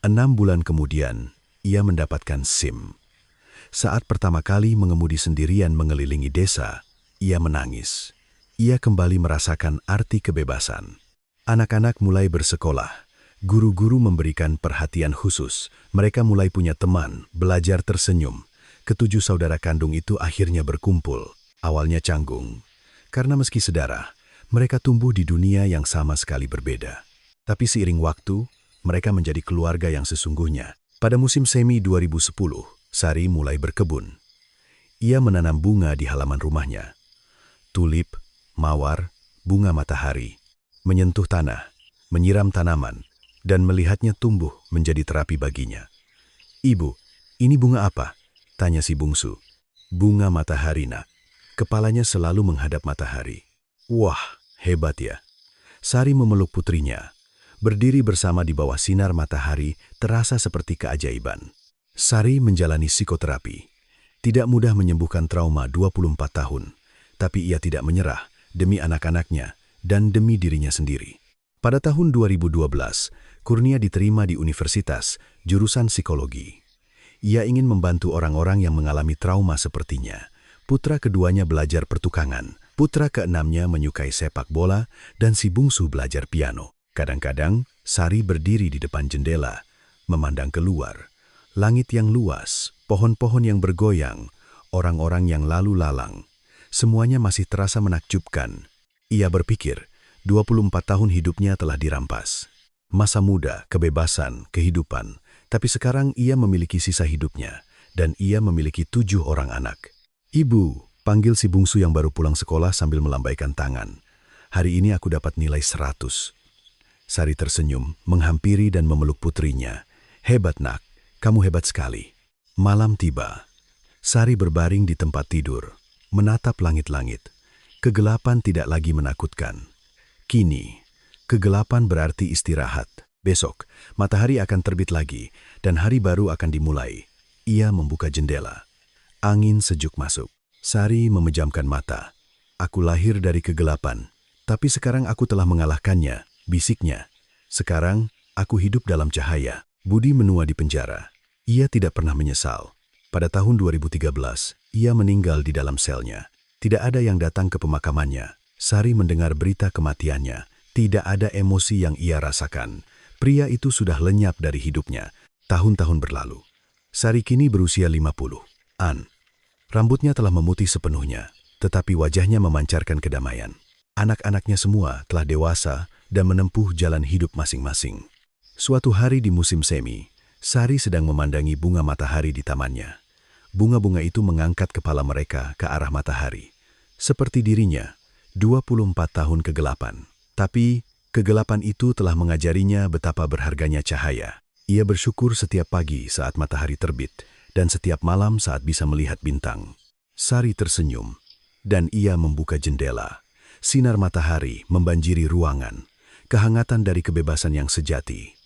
6 bulan kemudian, ia mendapatkan SIM. Saat pertama kali mengemudi sendirian mengelilingi desa, ia menangis. Ia kembali merasakan arti kebebasan. Anak-anak mulai bersekolah. Guru-guru memberikan perhatian khusus. Mereka mulai punya teman, belajar tersenyum. Ke-7 saudara kandung itu akhirnya berkumpul. Awalnya canggung. Karena meski sedara, mereka tumbuh di dunia yang sama sekali berbeda. Tapi seiring waktu, mereka menjadi keluarga yang sesungguhnya. Pada musim semi 2010, Sari mulai berkebun. Ia menanam bunga di halaman rumahnya. Tulip, mawar, bunga matahari. Menyentuh tanah, menyiram tanaman, dan melihatnya tumbuh menjadi terapi baginya. "Ibu, ini bunga apa?" tanya si bungsu. "Bunga matahari, Nak." Kepalanya selalu menghadap matahari. Wah, hebat ya. Sari memeluk putrinya. Berdiri bersama di bawah sinar matahari terasa seperti keajaiban. Sari menjalani psikoterapi. Tidak mudah menyembuhkan trauma 24 tahun. Tapi ia tidak menyerah demi anak-anaknya dan demi dirinya sendiri. Pada tahun 2012, Kurnia diterima di universitas, jurusan psikologi. Ia ingin membantu orang-orang yang mengalami trauma sepertinya. Putra keduanya belajar pertukangan, putra keenamnya menyukai sepak bola, dan si bungsu belajar piano. Kadang-kadang, Sari berdiri di depan jendela, memandang keluar. Langit yang luas, pohon-pohon yang bergoyang, orang-orang yang lalu lalang. Semuanya masih terasa menakjubkan. Ia berpikir, 24 tahun hidupnya telah dirampas. Masa muda, kebebasan, kehidupan. Tapi sekarang ia memiliki sisa hidupnya, dan ia memiliki 7 orang anak. "Ibu," panggil si bungsu yang baru pulang sekolah sambil melambaikan tangan. "Hari ini aku dapat nilai 100. Sari tersenyum, menghampiri dan memeluk putrinya. "Hebat, Nak. Kamu hebat sekali." Malam tiba. Sari berbaring di tempat tidur, menatap langit-langit. Kegelapan tidak lagi menakutkan. Kini, kegelapan berarti istirahat. Besok, matahari akan terbit lagi dan hari baru akan dimulai. Ia membuka jendela. Angin sejuk masuk. Sari memejamkan mata. Aku lahir dari kegelapan, tapi sekarang aku telah mengalahkannya, bisiknya. Sekarang, aku hidup dalam cahaya. Budi menua di penjara. Ia tidak pernah menyesal. Pada tahun 2013, ia meninggal di dalam selnya. Tidak ada yang datang ke pemakamannya. Sari mendengar berita kematiannya. Tidak ada emosi yang ia rasakan. Pria itu sudah lenyap dari hidupnya. Tahun-tahun berlalu. Sari kini berusia 50. Rambutnya telah memutih sepenuhnya, tetapi wajahnya memancarkan kedamaian. Anak-anaknya semua telah dewasa dan menempuh jalan hidup masing-masing. Suatu hari di musim semi, Sari sedang memandangi bunga matahari di tamannya. Bunga-bunga itu mengangkat kepala mereka ke arah matahari. Seperti dirinya, 24 tahun kegelapan. Tapi, kegelapan itu telah mengajarinya betapa berharganya cahaya. Ia bersyukur setiap pagi saat matahari terbit, dan setiap malam saat bisa melihat bintang. Sari tersenyum, dan ia membuka jendela. Sinar matahari membanjiri ruangan, kehangatan dari kebebasan yang sejati.